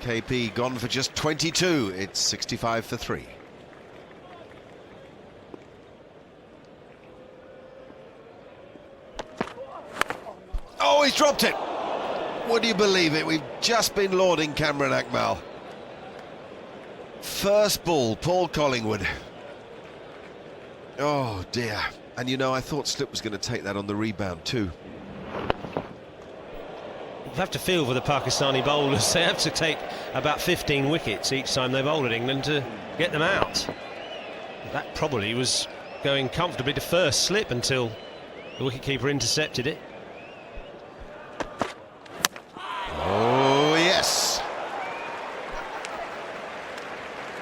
Speaker 1: KP gone for just 22. It's 65 for 3. Oh, he's dropped it. Would you believe it? We've just been lauding Cameron Akmal. First ball, Paul Collingwood. Oh dear. And you know, I thought Slip was going to take that on the rebound too.
Speaker 4: You have to feel for the Pakistani bowlers. They have to take about 15 wickets each time they bowl at England to get them out. That probably was going comfortably to first slip until the wicketkeeper intercepted it.
Speaker 1: Oh yes.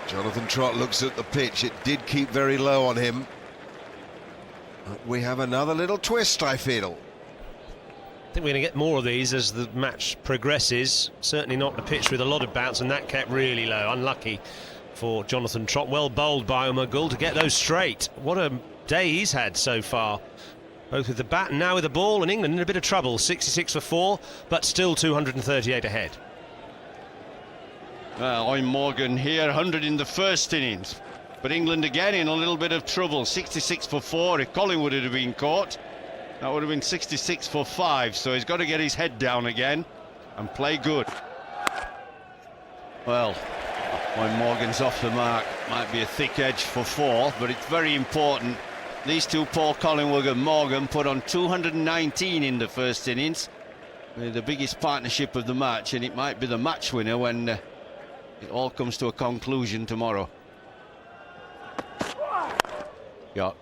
Speaker 1: Jonathan Trott looks at the pitch. It did keep very low on him. But we have another little twist, I feel.
Speaker 4: I think we're going to get more of these as the match progresses. Certainly not the pitch with a lot of bounce, and that kept really low. Unlucky for Jonathan Trott. Well bowled by Umar Gul to get those straight. What a day he's had so far, both with the bat and now with the ball, and England in a bit of trouble. 66 for 4, but still 238 ahead.
Speaker 3: Well, I'm Morgan here, 100 in the first innings. But England again in a little bit of trouble. 66 for 4. If Collingwood had been caught, that would have been 66 for 5. So he's got to get his head down again and play good. Well, when Morgan's off the mark, might be a thick edge for 4, but it's very important. These two, Paul Collingwood and Morgan, put on 219 in the first innings. They're the biggest partnership of the match, and it might be the match winner when it all comes to a conclusion tomorrow. Yeah,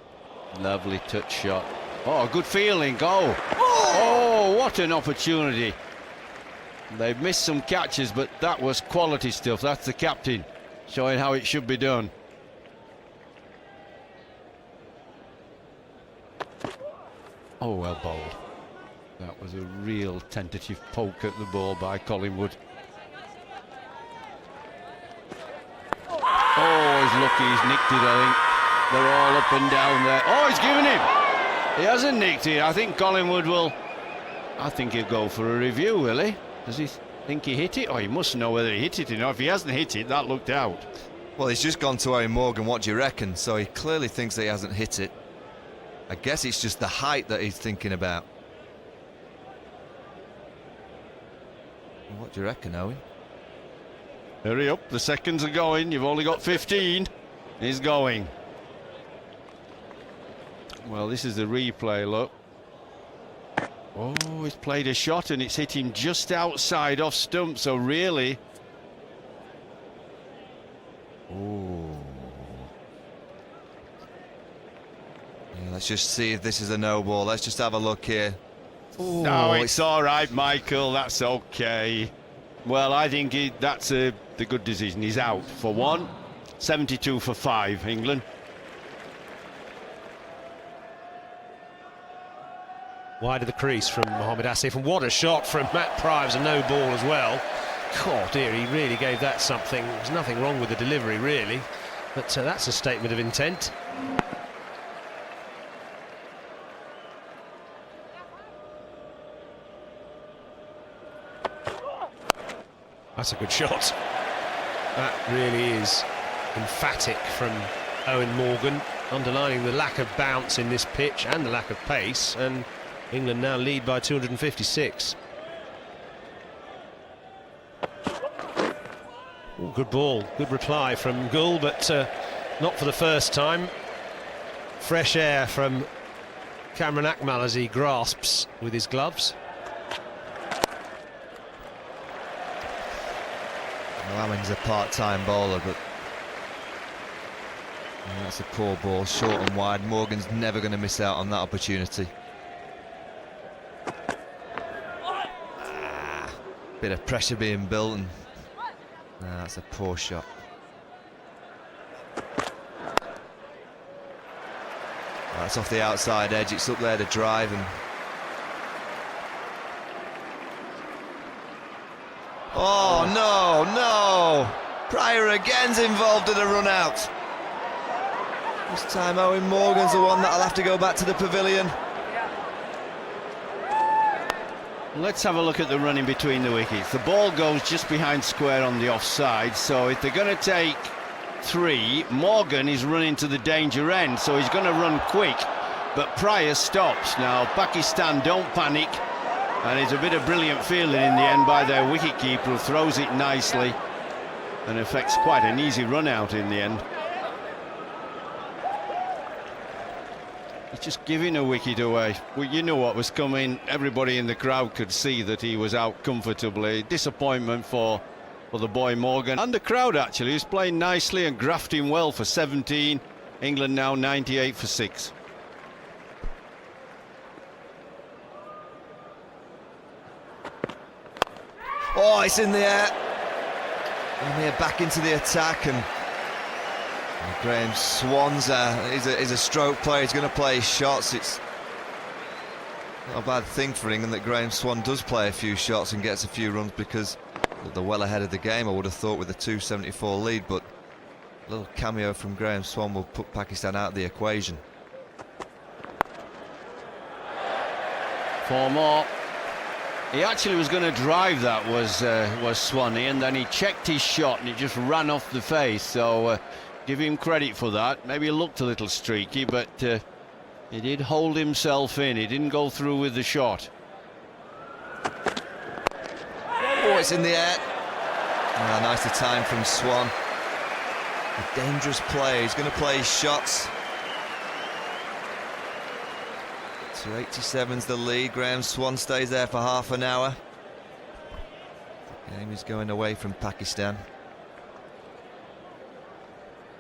Speaker 3: lovely touch shot. Oh, good feeling, go. Oh, what an opportunity. They've missed some catches, but that was quality stuff. That's the captain showing how it should be done. Oh, well bowled. That was a real tentative poke at the ball by Collingwood. Oh, he's lucky he's nicked it, I think. They're all up and down there. Oh, he's given him. He hasn't nicked it. I think Collingwood will... I think he'll go for a review, will he? Does he think he hit it? Oh, he must know whether he hit it or not. If he hasn't hit it, that looked out.
Speaker 5: Well, he's just gone to Owen Morgan, what do you reckon? So he clearly thinks that he hasn't hit it. I guess it's just the height that he's thinking about. What do you reckon, Owen?
Speaker 3: Hurry up, the seconds are going. You've only got 15. He's going. Well, this is the replay, look. Oh, he's played a shot and it's hit him just outside off stump, so really...
Speaker 5: Oh. Yeah, let's just see if this is a no ball. Let's just have a look here. Ooh.
Speaker 3: No, it's all right, Michael. That's okay. Well, I think that's the good decision. He's out for 1. 72 for 5, England.
Speaker 4: Wide of the crease from Mohamed Asif, and what a shot from Matt Prives, a no ball as well. Oh dear, he really gave that something. There's nothing wrong with the delivery, really, but that's a statement of intent. That's a good shot. That really is emphatic from Owen Morgan, underlining the lack of bounce in this pitch and the lack of pace, and England now lead by 256. Ooh, good ball, good reply from Gould, but not for the first time. Fresh air from Cameron Akmal as he grasps with his gloves.
Speaker 5: Laming's a part-time bowler, but that's a poor ball, short and wide. Morgan's never going to miss out on that opportunity. Bit of pressure being built, and that's a poor shot. That's off the outside edge, it's up there to drive, and oh no! Pryor again's involved in a run out. This time Owen Morgan's the one that'll have to go back to the pavilion.
Speaker 3: Let's have a look at the running between the wickets. The ball goes just behind square on the offside, so if they're going to take 3, Morgan is running to the danger end, so he's going to run quick, but Pryor stops. Now Pakistan don't panic, and it's a bit of brilliant fielding in the end by their wicketkeeper, who throws it nicely and affects quite an easy run out in the end. He's just giving a wicket away. Well, you know what was coming. Everybody in the crowd could see that he was out comfortably. Disappointment for the boy Morgan. And the crowd actually is playing nicely and grafting well for 17. England now 98 for 6.
Speaker 5: Oh, it's in the air. And they're back into the attack, and Graham Swan's is a stroke player. He's going to play shots. It's not a bad thing for England that Graham Swan does play a few shots and gets a few runs, because they're well ahead of the game, I would have thought, with a 274 lead, but a little cameo from Graham Swan will put Pakistan out of the equation.
Speaker 3: 4 more. He actually was going to drive that, was Swanee, and then he checked his shot and it just ran off the face, so give him credit for that. Maybe he looked a little streaky, but he did hold himself in. He didn't go through with the shot.
Speaker 5: Oh, it's in the air. Nicely timed from Swan. A dangerous play. He's going to play shots. 287's the lead. Graham Swan stays there for half an hour. The game is going away from Pakistan.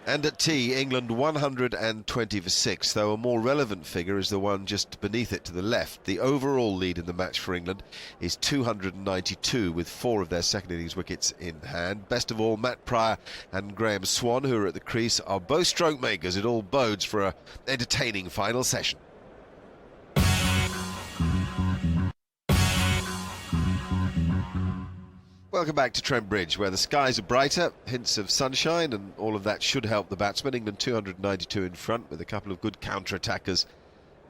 Speaker 1: And at tea, England 120 for 6, though a more relevant figure is the one just beneath it to the left. The overall lead in the match for England is 292, with 4 of their second innings wickets in hand. Best of all, Matt Pryor and Graham Swan, who are at the crease, are both stroke makers. It all bodes for an entertaining final session. Welcome back to Trent Bridge, where the skies are brighter, hints of sunshine, and all of that should help the batsmen. England 292 in front, with a couple of good counter-attackers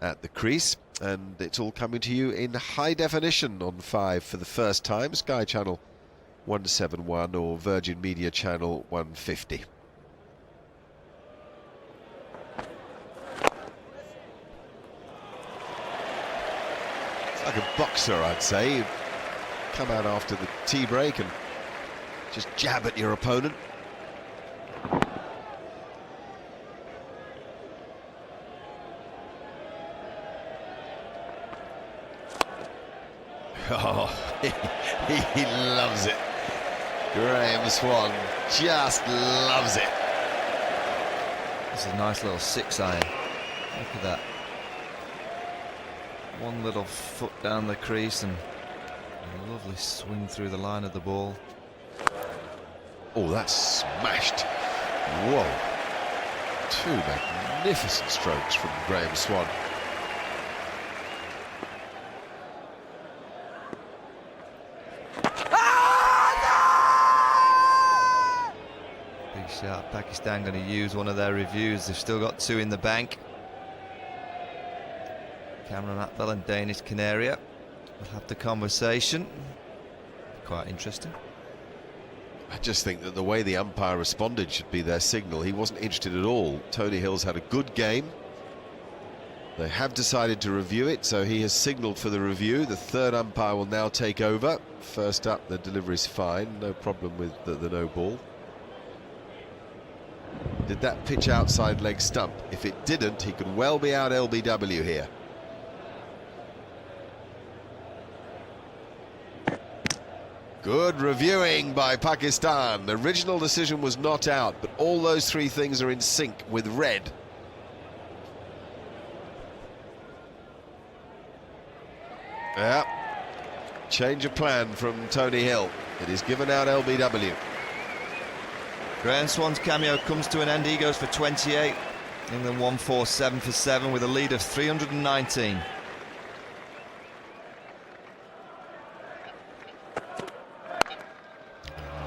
Speaker 1: at the crease, and it's all coming to you in high definition on 5 for the first time, Sky Channel 171 or Virgin Media Channel 150. It's like a boxer, I'd say. Come out after the tea break and just jab at your opponent. Oh, he loves it. Graham Swan just loves it.
Speaker 5: This is a nice little 6-iron. Look at that. One little foot down the crease and a lovely swing through the line of the ball.
Speaker 1: Oh, that's smashed. Whoa. 2 magnificent strokes from Graham Swan.
Speaker 5: Big shot. Pakistan going to use one of their reviews. They've still got 2 in the bank. Cameron Atwell and Danish Canaria will have the conversation. Quite interesting.
Speaker 1: I just think that the way the umpire responded should be their signal. He wasn't interested at all. Tony Hill's had a good game. They have decided to review it, so he has signalled for the review. The third umpire will now take over. First up, the delivery's fine. No problem with the no ball. Did that pitch outside leg stump? If it didn't, he could well be out LBW here. Good reviewing by Pakistan. The original decision was not out, but all those three things are in sync with red. Yeah. Change of plan from Tony Hill. It is given out LBW.
Speaker 5: Graham Swan's cameo comes to an end. He goes for 28. England 147 for 7 with a lead of 319.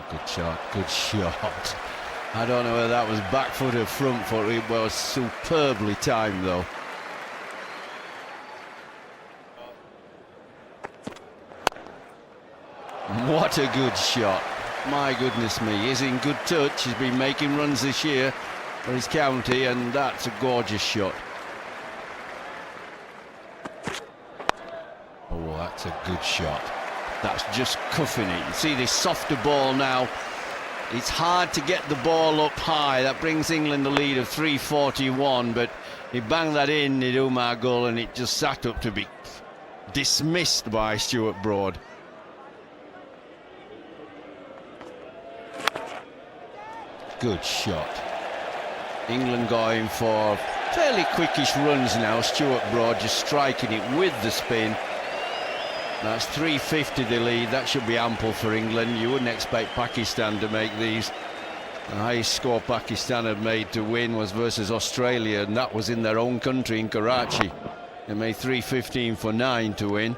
Speaker 3: Good shot, good shot. I don't know whether that was back foot or front foot. It was superbly timed though. What a good shot. My goodness me, he's in good touch. He's been making runs this year for his county, and that's a gorgeous shot. Oh, that's a good shot. That's just cuffing it. You see this softer ball now. It's hard to get the ball up high. That brings England the lead of 341, but he banged that in, he'd Umar goal, and it just sat up to be dismissed by Stuart Broad. Good shot. England going for fairly quickish runs now. Stuart Broad just striking it with the spin. That's 350 the lead. That should be ample for England. You wouldn't expect Pakistan to make these. The highest score Pakistan had made to win was versus Australia, and that was in their own country in Karachi. They made 315 for 9 to win.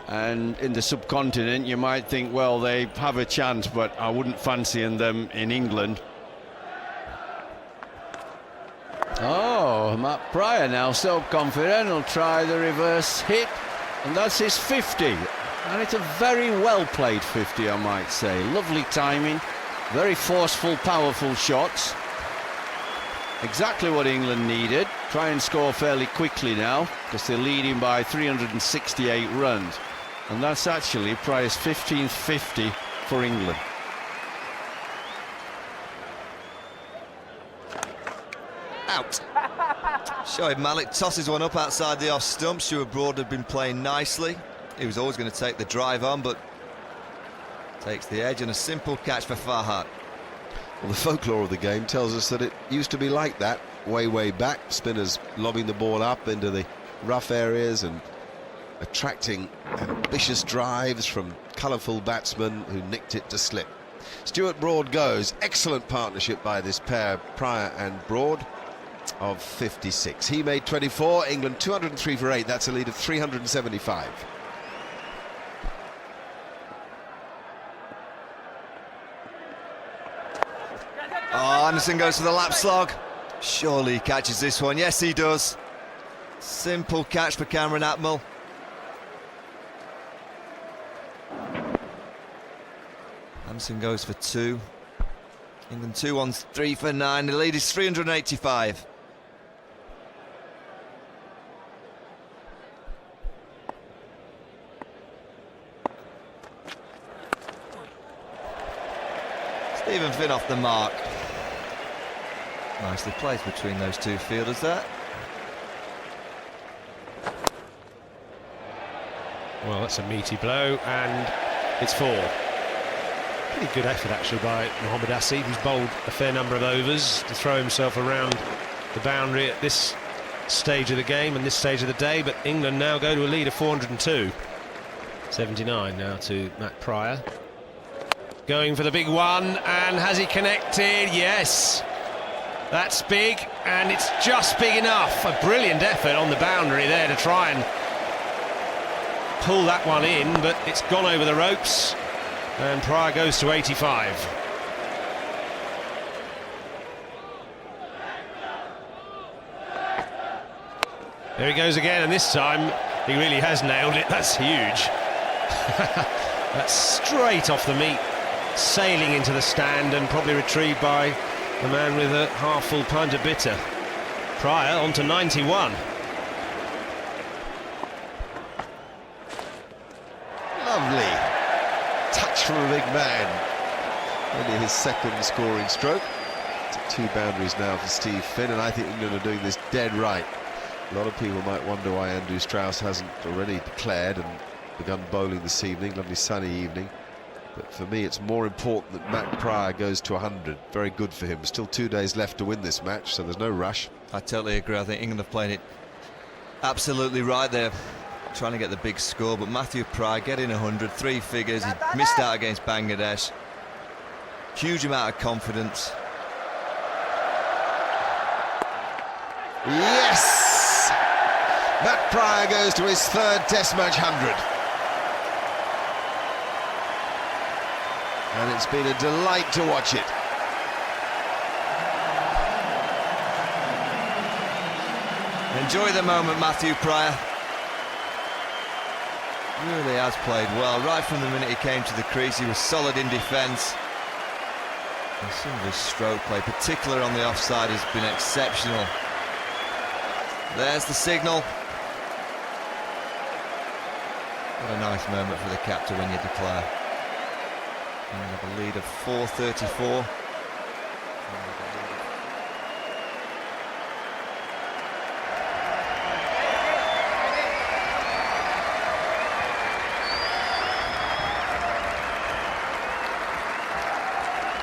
Speaker 3: And in the subcontinent you might think, well, they have a chance, but I wouldn't fancy them in England. Oh, Matt Pryor now so confident. He'll try the reverse hit, and that's his 50. And it's a very well played 50, I might say. Lovely timing, very forceful, powerful shots. Exactly what England needed. Try and score fairly quickly now, because they're leading by 368 runs. And that's actually Pryor's 15th 50 for England.
Speaker 5: Out. Shoaib Malik tosses one up outside the off stump. Stuart Broad had been playing nicely. He was always going to take the drive on, but takes the edge, and a simple catch for Farhat.
Speaker 1: Well, the folklore of the game tells us that it used to be like that way back. Spinners lobbing the ball up into the rough areas and attracting ambitious drives from colourful batsmen who nicked it to slip. Stuart Broad goes. Excellent partnership by this pair, Pryor and Broad, of 56. He made 24. England 203 for 8. That's a lead of 375.
Speaker 5: Oh, Anderson goes for the lap slog. Surely he catches this one. Yes, he does. Simple catch for Cameron Atmel. Anderson goes for 2. England 2 on 3 for 9. The lead is 385. Stephen Finn off the mark. Nicely placed between those two fielders there.
Speaker 4: Well, that's a meaty blow, and it's 4. Pretty good effort actually by Mohammad Asif, who's bowled a fair number of overs to throw himself around the boundary at this stage of the game and this stage of the day. But England now go to a lead of 402. 79 now to Matt Pryor. Going for the big one, and has he connected? Yes. That's big, and it's just big enough. A brilliant effort on the boundary there to try and pull that one in, but it's gone over the ropes, and Pryor goes to 85. There he goes again, and this time he really has nailed it. That's huge. That's straight off the meat, sailing into the stand, and probably retrieved by the man with a half-full pint of bitter. Pryor on to 91.
Speaker 1: Lovely touch from a big man. Only his second scoring stroke. 2 boundaries now for Steve Finn, and I think England are doing this dead right. A lot of people might wonder why Andrew Strauss hasn't already declared and begun bowling this evening. Lovely sunny evening. But for me, it's more important that Matt Pryor goes to 100. Very good for him. Still 2 days left to win this match, so there's no rush.
Speaker 5: I totally agree. I think England have played it absolutely right there, trying to get the big score. But Matthew Pryor getting 100, 3 figures. He missed out against Bangladesh. Huge amount of confidence.
Speaker 1: Yes! Matt Pryor goes to his 3rd Test match 100. And it's been a delight to watch it.
Speaker 5: Enjoy the moment, Matthew Pryor. Really has played well. Right from the minute he came to the crease, he was solid in defence. And some of his stroke play, particularly on the offside, has been exceptional. There's the signal. What a nice moment for the captain when you declare. And we have a lead of 4:34.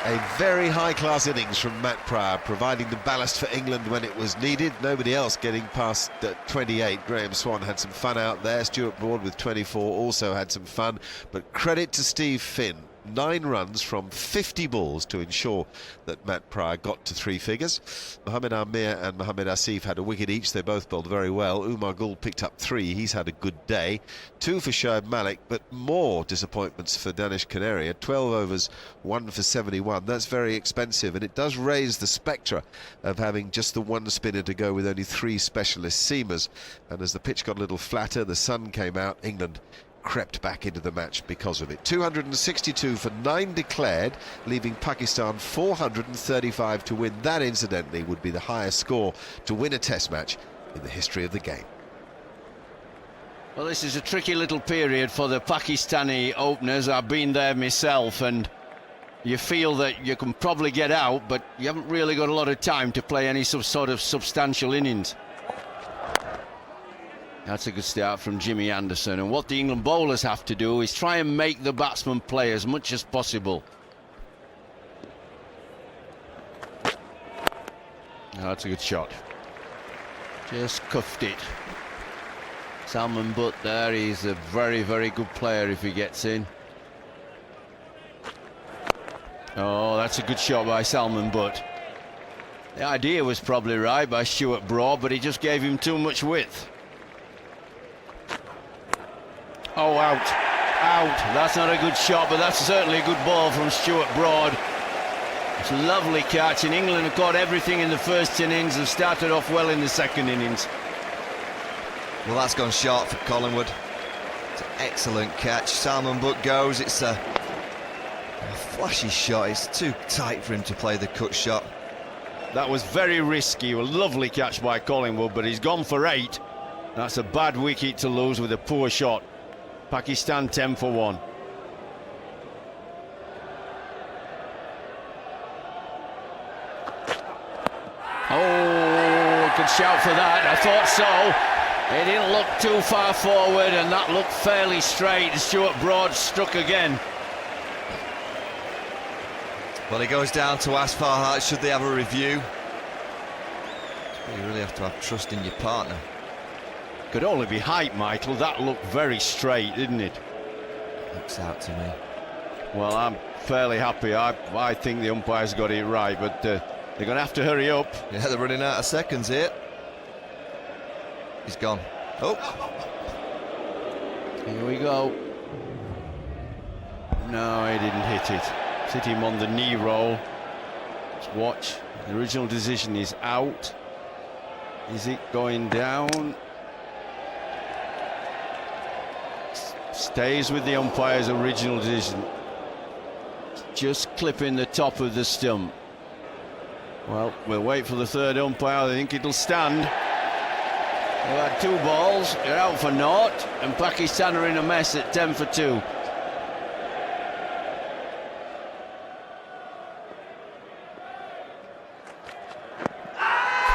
Speaker 1: A very high-class innings from Matt Pryor, providing the ballast for England when it was needed. Nobody else getting past 28. Graham Swan had some fun out there. Stuart Broad with 24 also had some fun. But credit to Steve Finn. 9 runs from 50 balls to ensure that Matt Pryor got to 3 figures. Mohamed Amir and Mohamed Asif had a wicket each. They both bowled very well. Umar Gul picked up 3. He's had a good day. 2 for Shoaib Malik, but more disappointments for Danish Canaria. 12 overs, 1 for 71. That's very expensive, and it does raise the spectre of having just the 1 spinner to go with only 3 specialist seamers. And as the pitch got a little flatter, the sun came out, England crept back into the match because of it. 262 for 9 declared, leaving Pakistan 435 to win. That, incidentally, would be the highest score to win a Test match in the history of the game.
Speaker 3: Well, this is a tricky little period for the Pakistani openers. I've been there myself, and you feel that you can probably get out, but you haven't really got a lot of time to play any sort of substantial innings. That's a good start from Jimmy Anderson, and what the England bowlers have to do is try and make the batsmen play as much as possible. That's a good shot. Just cuffed it. Salman Butt there, he's a very, very good player if he gets in. Oh, that's a good shot by Salman Butt. The idea was probably right by Stuart Broad, but he just gave him too much width. Oh, out. That's not a good shot, but that's certainly a good ball from Stuart Broad. It's a lovely catch, and England have got everything in the first innings and started off well in the second innings.
Speaker 5: Well, that's gone short for Collingwood. It's an excellent catch. Salman Butt goes. It's a flashy shot. It's too tight for him to play the cut shot.
Speaker 3: That was very risky. A lovely catch by Collingwood, but he's gone for 8. That's a bad wicket to lose with a poor shot. Pakistan 10 for 1. Oh, good shout for that. I thought so. It didn't look too far forward, and that looked fairly straight. Stuart Broad struck again.
Speaker 5: Well, he goes down to ask Farhat, should they have a review? You really have to have trust in your partner.
Speaker 3: Could only be height, Michael. That looked very straight, didn't it?
Speaker 5: Looks out to me.
Speaker 3: Well, I'm fairly happy. I think the umpire's got it right, but they're going to have to hurry up.
Speaker 5: Yeah, they're running out of seconds here. He's gone. Oh!
Speaker 3: Here we go. No, he didn't hit it. Hit him on the knee roll. Let's watch. The original decision is out. Is it going down? Stays with the umpire's original decision. Just clipping the top of the stump. Well, we'll wait for the third umpire. I think it'll stand. They've had 2 balls. They're out for naught, and Pakistan are in a mess at 10 for 2.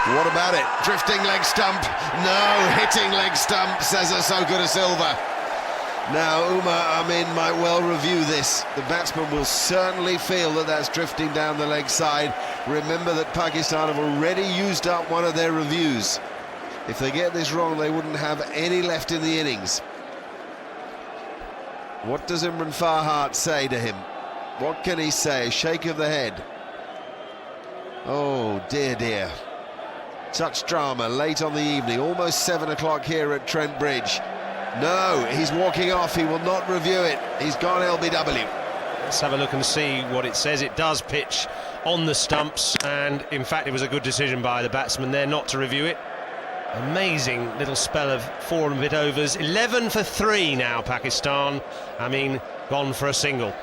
Speaker 1: What about it? Drifting leg stump. No, hitting leg stump, says Ahsoka da Silva. Now, Umar Amin might well review this. The batsman will certainly feel that that's drifting down the leg side. Remember that Pakistan have already used up one of their reviews. If they get this wrong, they wouldn't have any left in the innings. What does Imran Farhat say to him? What can he say? A shake of the head. Oh, dear, dear. Such drama late on the evening, almost 7 o'clock here at Trent Bridge. No, he's walking off. He will not review it. He's gone LBW.
Speaker 4: Let's have a look and see what it says. It does pitch on the stumps, and in fact it was a good decision by the batsman there not to review it. Amazing little spell of 4 and a bit overs. 11 for 3 now, Pakistan. I mean, gone for a single.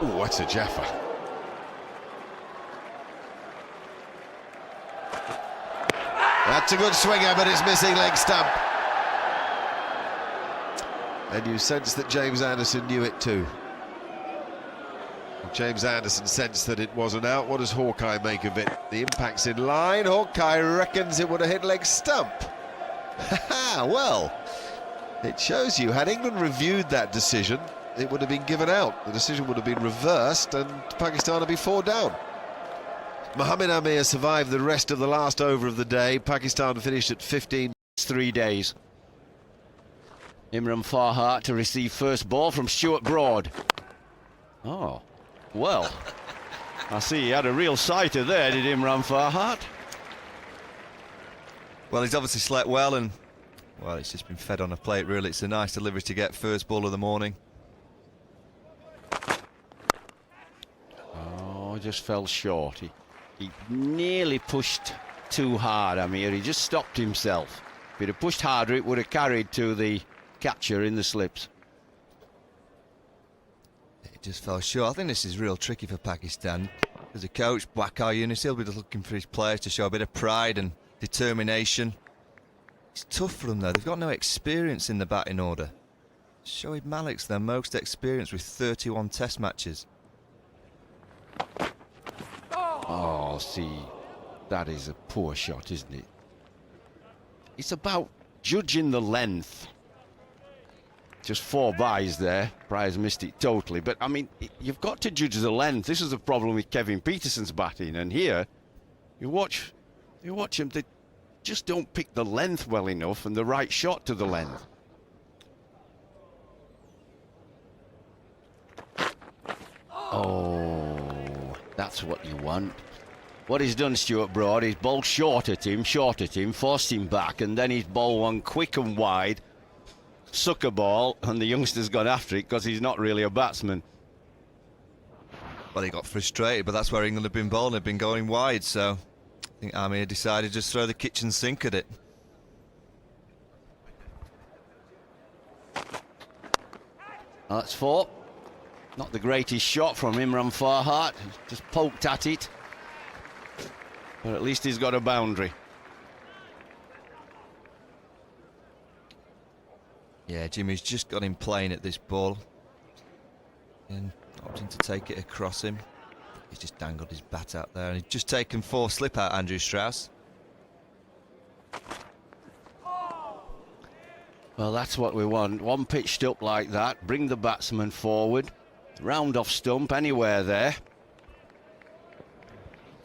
Speaker 1: Oh, what's a Jaffa? That's a good swinger, but it's missing leg stump. And you sense that James Anderson knew it too. James Anderson sensed that it wasn't out. What does Hawkeye make of it? The impact's in line. Hawkeye reckons it would have hit leg stump. Well, it shows you, had England reviewed that decision, it would have been given out. The decision would have been reversed and Pakistan would be 4 down. Mohammed Amir survived the rest of the last over of the day. Pakistan finished at 15.
Speaker 3: 3 days. Imran Farhat to receive first ball from Stuart Broad. Oh, well, I see he had a real sighter there, did Imran Farhat?
Speaker 5: Well, he's obviously slept well and, well, it's just been fed on a plate, really. It's a nice delivery to get first ball of the morning.
Speaker 3: Oh, just fell short. He nearly pushed too hard, Amir. He just stopped himself. If he'd have pushed harder, it would have carried to the catcher in the slips.
Speaker 5: It just fell short. I think this is real tricky for Pakistan. As a coach, Waqar Younis, he'll be looking for his players to show a bit of pride and determination. It's tough for them, though. They've got no experience in the batting order. Shoaib Malik's their most experienced with 31 test matches.
Speaker 3: Oh, see, that is a poor shot, isn't it? It's about judging the length. Just 4 byes there. Pryor's missed it totally. But, I mean, you've got to judge the length. This is the problem with Kevin Peterson's batting. And here, you watch him, they just don't pick the length well enough and the right shot to the length. Oh, that's what you want. What he's done, Stuart Broad, he's bowled short at him, forced him back, and then he's bowled one quick and wide, sucker ball, and the youngster's gone after it because he's not really a batsman.
Speaker 5: Well, he got frustrated, but that's where England have been bowling. They've been going wide, so I think Amir decided to just throw the kitchen sink at it.
Speaker 3: That's 4. Not the greatest shot from Imran Farhat. Just poked at it. But at least he's got a boundary.
Speaker 5: Yeah, Jimmy's just got him playing at this ball. And opting to take it across him. He's just dangled his bat out there. And he's just taken 4 slip out, Andrew Strauss.
Speaker 3: Well, that's what we want. One pitched up like that. Bring the batsman forward. Round off stump, anywhere there.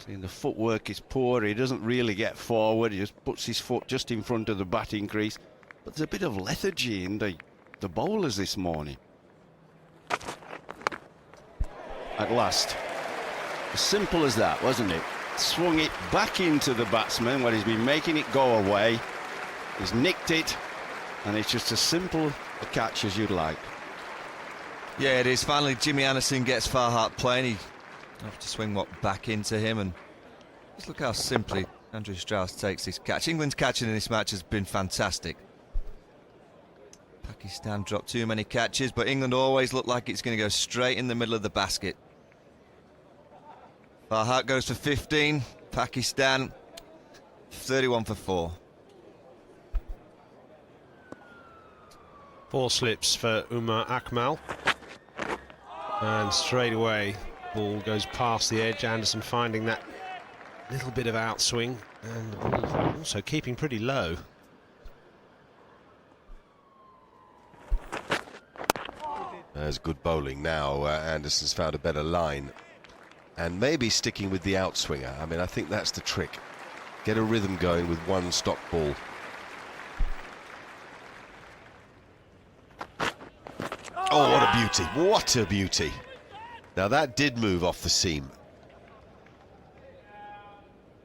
Speaker 3: See, the footwork is poor. He doesn't really get forward. He just puts his foot just in front of the batting crease. But there's a bit of lethargy in the bowlers this morning. At last. As simple as that, wasn't it? Swung it back into the batsman where he's been making it go away. He's nicked it. And it's just as simple a catch as you'd like.
Speaker 5: Yeah, it is. Finally, Jimmy Anderson gets Farhat playing. He have to swing what back into him, and just look how simply Andrew Strauss takes this catch. England's catching in this match has been fantastic. Pakistan dropped too many catches, but England always look like it's going to go straight in the middle of the basket. Farhat goes for 15. Pakistan 31 for 4.
Speaker 4: 4 slips for Umar Akmal. And straight away, ball goes past the edge. Anderson finding that little bit of outswing and also keeping pretty low.
Speaker 1: There's good bowling now. Anderson's found a better line. And maybe sticking with the outswinger. I mean, I think that's the trick. Get a rhythm going with one stop ball. Oh, what a beauty. What a beauty. Now that did move off the seam.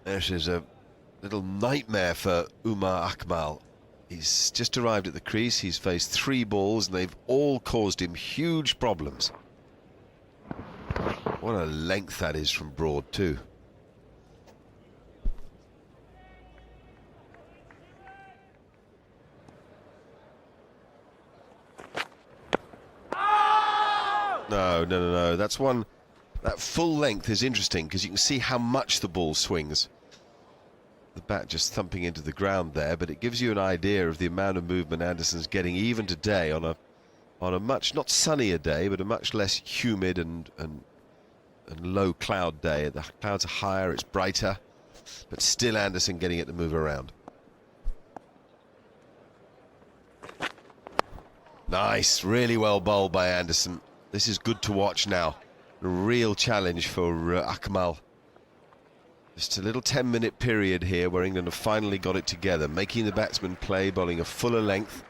Speaker 1: This is a little nightmare for Umar Akmal. He's just arrived at the crease. He's faced 3 balls and they've all caused him huge problems. What a length that is from Broad too. No. That's one. That full length is interesting because you can see how much the ball swings. The bat just thumping into the ground there, but it gives you an idea of the amount of movement Anderson's getting even today on a much not sunnier day, but a much less humid and low cloud day. The clouds are higher, it's brighter, but still Anderson getting it to move around. Nice, really well bowled by Anderson. This is good to watch now. A real challenge for Akmal. Just a little 10-minute period here where England have finally got it together, making the batsman play, bowling a fuller length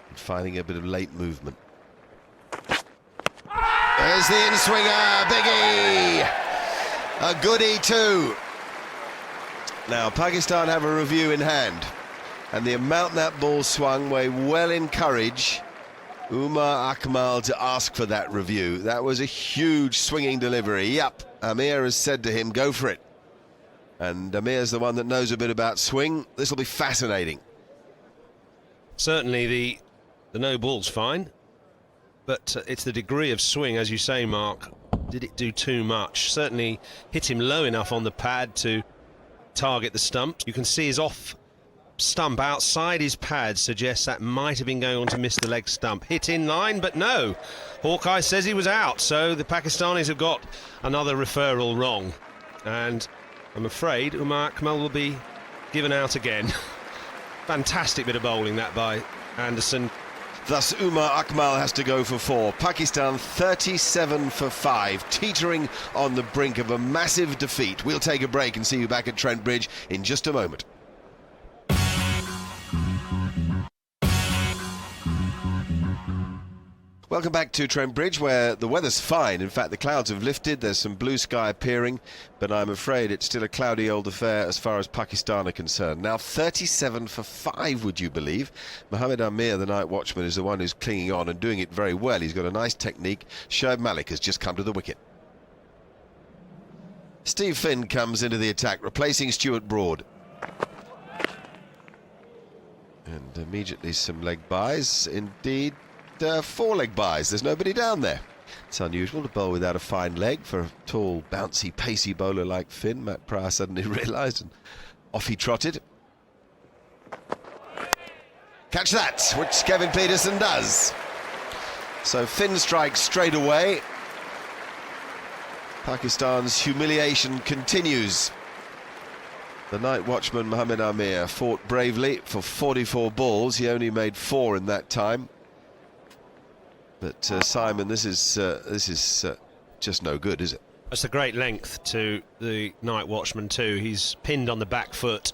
Speaker 1: and finding a bit of late movement. There's the in-swinger, biggie! A goodie too. Now Pakistan have a review in hand, and the amount that ball swung may well encourage Umar Akmal to ask for that review. That was a huge swinging delivery. Yep, Amir has said to him, go for it. And Amir's the one that knows a bit about swing. This will be fascinating.
Speaker 4: Certainly the no ball's fine, but it's the degree of swing, as you say, Mark. Did it do too much? Certainly hit him low enough on the pad to target the stump. You can see his off stump outside his pad suggests that might have been going on to miss the leg stump. Hit in line, but no. Hawkeye says he was out, so the Pakistanis have got another referral wrong. And I'm afraid Umar Akmal will be given out again. Fantastic bit of bowling that by Anderson.
Speaker 1: Thus Umar Akmal has to go for 4. Pakistan 37 for 5, teetering on the brink of a massive defeat. We'll take a break and see you back at Trent Bridge in just a moment. Welcome back to Trent Bridge, where the weather's fine. In fact, the clouds have lifted, there's some blue sky appearing, but I'm afraid it's still a cloudy old affair as far as Pakistan are concerned. Now 37 for 5, would you believe? Mohammed Amir, the night watchman, is the one who's clinging on and doing it very well. He's got a nice technique. Shoaib Malik has just come to the wicket. Steve Finn comes into the attack, replacing Stuart Broad. And immediately some leg byes. Indeed, 4 leg byes. There's nobody down there. It's unusual to bowl without a fine leg for a tall, bouncy, pacey bowler like Finn. Matt Pryor suddenly realised, and off he trotted. Catch that, which Kevin Peterson does. So Finn strikes straight away. Pakistan's humiliation continues. The night watchman Mohammed Amir fought bravely for 44 balls. He only made 4 in that time. But Simon, this is just no good, is it?
Speaker 4: That's a great length to the night watchman too. He's pinned on the back foot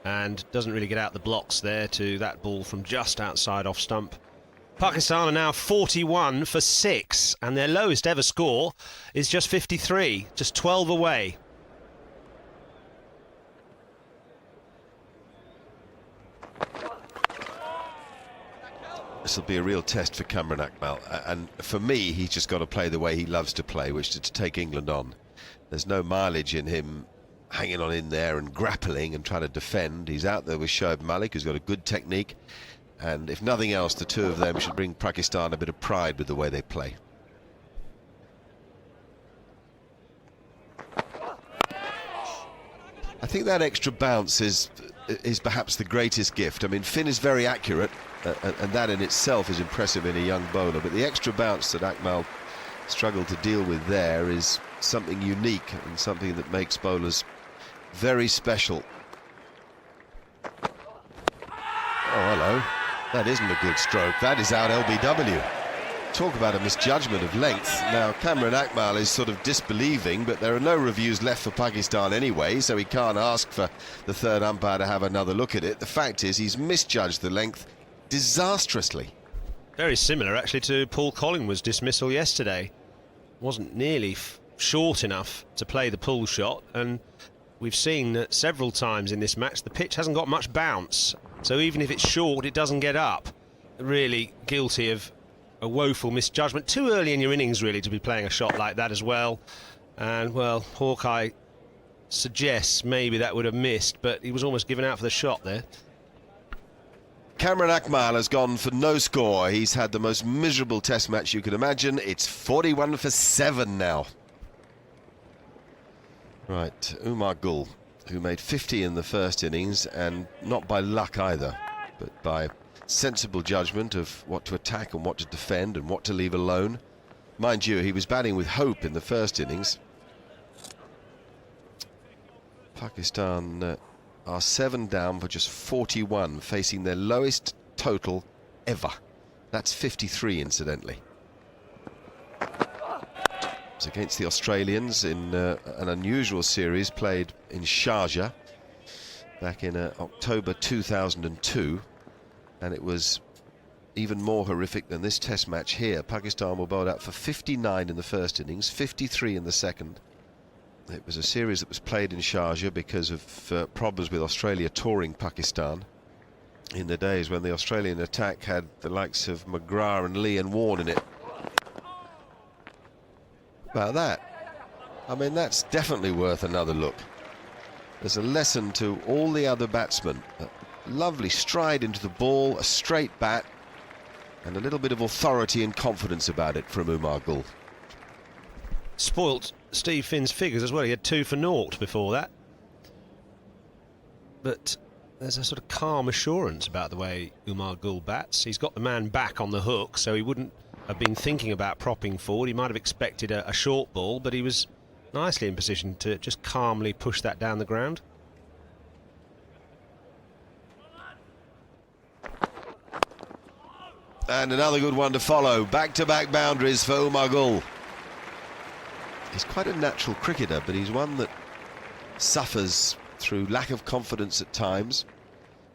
Speaker 4: and doesn't really get out the blocks there to that ball from just outside off stump. Pakistan are now 41 for 6, and their lowest ever score is just 53, just 12 away.
Speaker 1: This will be a real test for Kamran Akmal, and for me, he's just got to play the way he loves to play, which is to take England on. There's no mileage in him hanging on in there and grappling and trying to defend. He's out there with Shoaib Malik, who's got a good technique, and if nothing else, the two of them should bring Pakistan a bit of pride with the way they play. I think that extra bounce is perhaps the greatest gift. I mean, Finn is very accurate, and that in itself is impressive in a young bowler, but the extra bounce that Akmal struggled to deal with there is something unique and something that makes bowlers very special. Oh, hello. That isn't a good stroke. That is out LBW. Talk about a misjudgment of length. Now, Cameron Akmal is sort of disbelieving, but there are no reviews left for Pakistan anyway, so he can't ask for the third umpire to have another look at it. The fact is, he's misjudged the length disastrously.
Speaker 4: Very similar, actually, to Paul Collingwood's dismissal yesterday. Wasn't nearly short enough to play the pull shot, and we've seen that several times in this match the pitch hasn't got much bounce, so even if it's short, it doesn't get up. Really guilty of a woeful misjudgment. Too early in your innings, really, to be playing a shot like that as well. And, well, Hawkeye suggests maybe that would have missed, but he was almost given out for the shot there.
Speaker 1: Cameron Akmal has gone for no score. He's had the most miserable test match you can imagine. It's 41 for 7 now. Right, Umar Gul, who made 50 in the first innings, and not by luck either, but by sensible judgment of what to attack and what to defend and what to leave alone. Mind you, he was batting with hope in the first innings. Pakistan are 7 down for just 41, facing their lowest total ever. That's 53, incidentally. It's against the Australians in an unusual series played in Sharjah back in October 2002. And it was even more horrific than this test match here. Pakistan were bowled out for 59 in the first innings, 53 in the second. It was a series that was played in Sharjah because of problems with Australia touring Pakistan in the days when the Australian attack had the likes of McGrath and Lee and Warne in it. About that. I mean, that's definitely worth another look. There's a lesson to all the other batsmen. Lovely stride into the ball, a straight bat, and a little bit of authority and confidence about it from Umar Gul.
Speaker 4: Spoilt Steve Finn's figures as well. He had 2 for naught before that. But there's a sort of calm assurance about the way Umar Gul bats. He's got the man back on the hook, so he wouldn't have been thinking about propping forward. He might have expected a short ball, but he was nicely in position to just calmly push that down the ground.
Speaker 1: And another good one to follow. Back-to-back boundaries for Umar Gul. He's quite a natural cricketer, but he's one that suffers through lack of confidence at times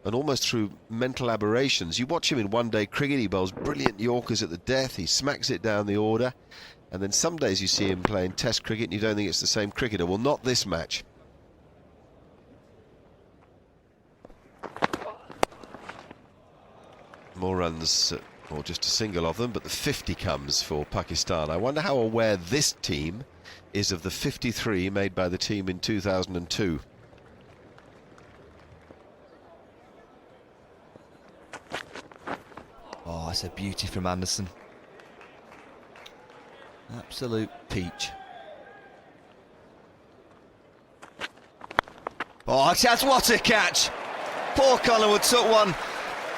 Speaker 1: and almost through mental aberrations. You watch him in one-day cricket, he bowls brilliant Yorkers at the death, he smacks it down the order, and then some days you see him playing test cricket and you don't think it's the same cricketer. Well, not this match. More runs, or just a single of them, but the 50 comes for Pakistan. I wonder how aware this team is of the 53 made by the team in 2002.
Speaker 5: Oh, that's a beauty from Anderson. Absolute peach. Oh, that's what a catch! Paul Collingwood took one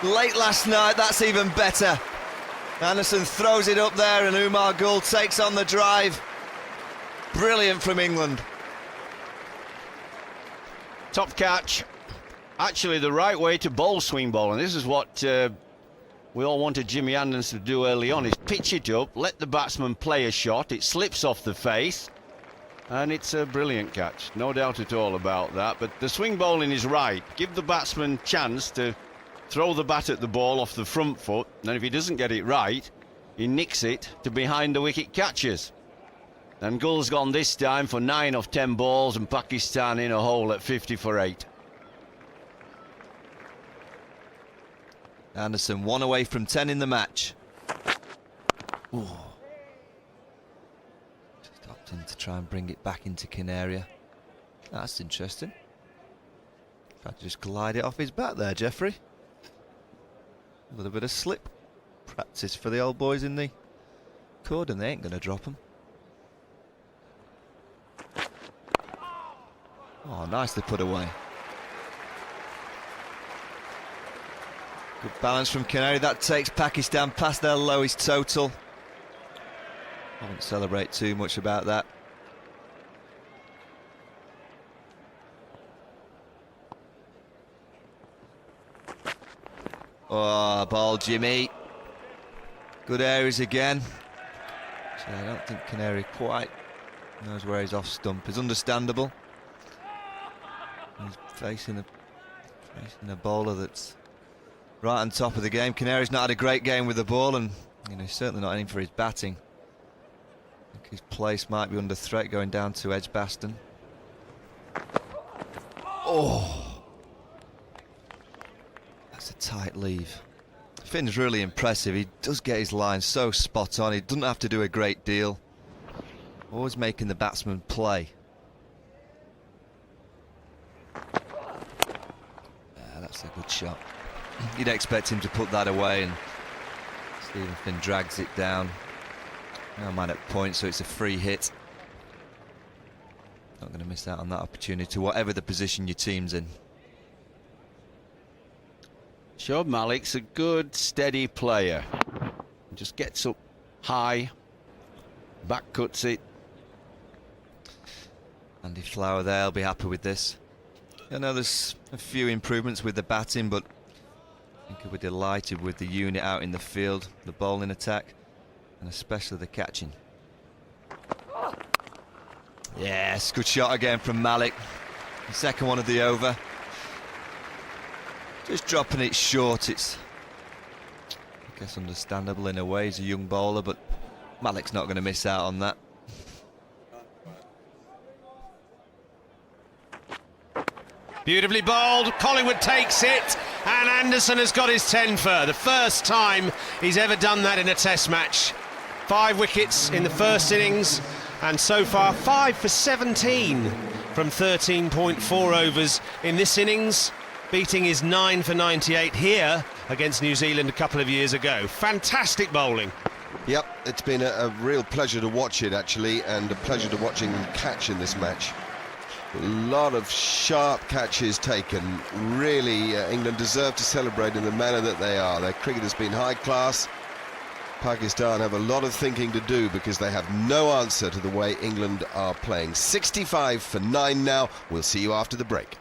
Speaker 5: late last night, that's even better. Anderson throws it up there and Umar Gul takes on the drive. Brilliant from England.
Speaker 3: Top catch. Actually the right way to bowl swing ball, and this is what we all wanted Jimmy Anderson to do early on, is pitch it up, let the batsman play a shot, it slips off the face, and it's a brilliant catch, no doubt at all about that. But the swing bowling is right. Give the batsman chance to throw the bat at the ball off the front foot, and if he doesn't get it right, he nicks it to behind the wicket catches. And Gul's gone this time for 9 of 10 balls, and Pakistan in a hole at 50 for 8.
Speaker 5: Anderson 1 away from 10 in the match. Ooh. Stopped him to try and bring it back into Canaria. That's interesting. Tried to just glide it off his bat there, Jeffrey. A little bit of slip practice for the old boys in the cordon. They ain't going to drop them. Oh, nicely put away. Good balance from Canary. That takes Pakistan past their lowest total. I won't celebrate too much about that. Oh, ball, Jimmy. Good areas again. So I don't think Canary quite knows where he's off stump. It's understandable. He's facing a bowler that's right on top of the game. Canary's not had a great game with the ball, and he's certainly not aiming for his batting. I think his place might be under threat going down to Edgbaston. Oh, that's a tight leave. Finn's really impressive. He does get his line so spot on. He doesn't have to do a great deal. Always making the batsman play. That's a good shot. You'd expect him to put that away, and Stephen Finn drags it down. No man at point, so it's a free hit. Not going to miss out on that opportunity, whatever the position your team's in.
Speaker 3: Shoaib Malik's a good, steady player. He just gets up high, back cuts it.
Speaker 5: Andy Flower there, I'll be happy with this. I know there's a few improvements with the batting, but I think he'll be delighted with the unit out in the field, the bowling attack, and especially the catching. Yes, good shot again from Malik. The second one of the over. Just dropping it short. It's, I guess, understandable in a way. He's a young bowler, but Malik's not going to miss out on that.
Speaker 6: Beautifully bowled, Collingwood takes it, and Anderson has got his 10 for the first time he's ever done that in a test match. 5 wickets in the first innings, and so far 5 for 17 from 13.4 overs in this innings, beating his 9 for 98 here against New Zealand a couple of years ago. Fantastic bowling.
Speaker 1: Yep, it's been a real pleasure to watch it, actually, and a pleasure to watch him catch in this match. A lot of sharp catches taken. Really, England deserve to celebrate in the manner that they are. Their cricket has been high class. Pakistan have a lot of thinking to do because they have no answer to the way England are playing. 65 for 9 now. We'll see you after the break.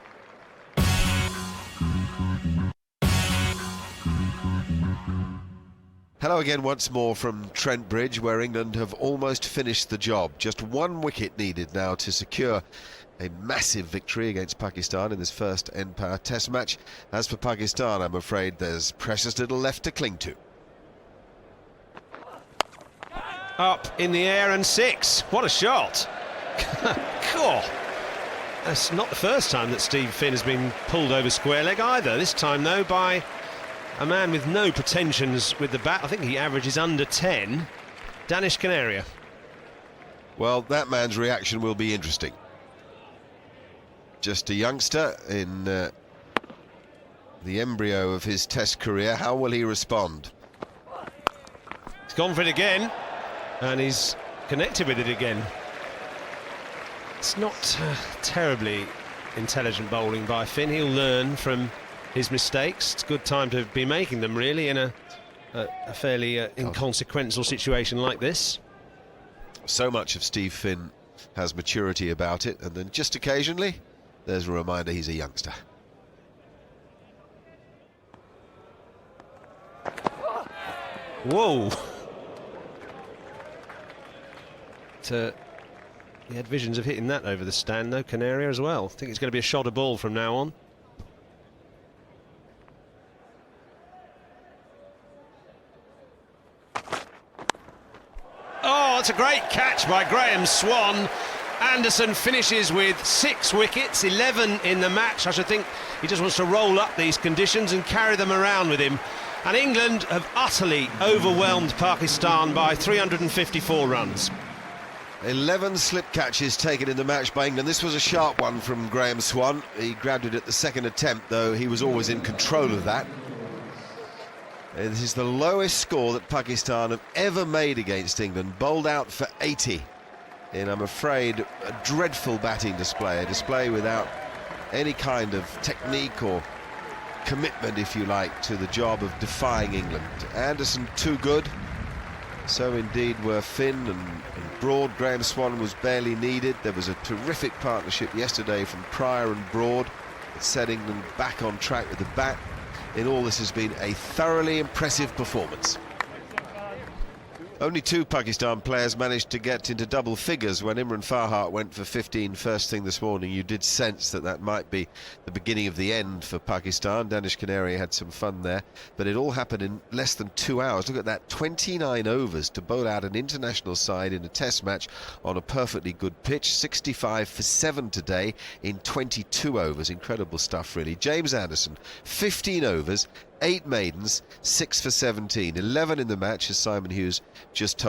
Speaker 1: Hello again once more from Trent Bridge, where England have almost finished the job. Just 1 wicket needed now to secure a massive victory against Pakistan in this first End-Power Test match. As for Pakistan, I'm afraid there's precious little left to cling to.
Speaker 6: Up in the air and 6. What a shot. Cool.
Speaker 4: That's not the first time that Steve Finn has been pulled over square leg either. This time, though, by a man with no pretensions with the bat. I think he averages under 10. Danish Canaria.
Speaker 1: Well, that man's reaction will be interesting. Just a youngster in the embryo of his Test career. How will he respond?
Speaker 4: He's gone for it again, and he's connected with it again. It's not terribly intelligent bowling by Finn. He'll learn from his mistakes. It's a good time to be making them, really, in a fairly inconsequential situation like this.
Speaker 1: So much of Steve Finn has maturity about it, and then just occasionally there's a reminder he's a youngster.
Speaker 4: Whoa! He had visions of hitting that over the stand, though, Canaria as well. I think it's going to be a shot of ball from now on.
Speaker 6: Oh, that's a great catch by Graham Swan. Anderson finishes with 6 wickets, 11 in the match. I should think he just wants to roll up these conditions and carry them around with him. And England have utterly overwhelmed Pakistan by 354 runs.
Speaker 1: 11 slip catches taken in the match by England. This was a sharp one from Graham Swan. He grabbed it at the second attempt, though he was always in control of that. This is the lowest score that Pakistan have ever made against England, bowled out for 80 in, I'm afraid, a dreadful batting display, a display without any kind of technique or commitment, if you like, to the job of defying England. Anderson too good, So indeed were Finn and Broad. Graham Swan was barely needed. There was a terrific partnership yesterday from Pryor and Broad, set England back on track with the bat. In all, this has been a thoroughly impressive performance. Only 2 Pakistan players managed to get into double figures. When Imran Farhat went for 15 first thing this morning, you did sense that that might be the beginning of the end for Pakistan. Danish Canary had some fun there, but it all happened in less than 2 hours. Look at that, 29 overs to bowl out an international side in a test match on a perfectly good pitch. 65 for 7 today in 22 overs. Incredible stuff, really. James Anderson, 15 overs, 8 maidens, 6 for 17, 11 in the match, as Simon Hughes just told.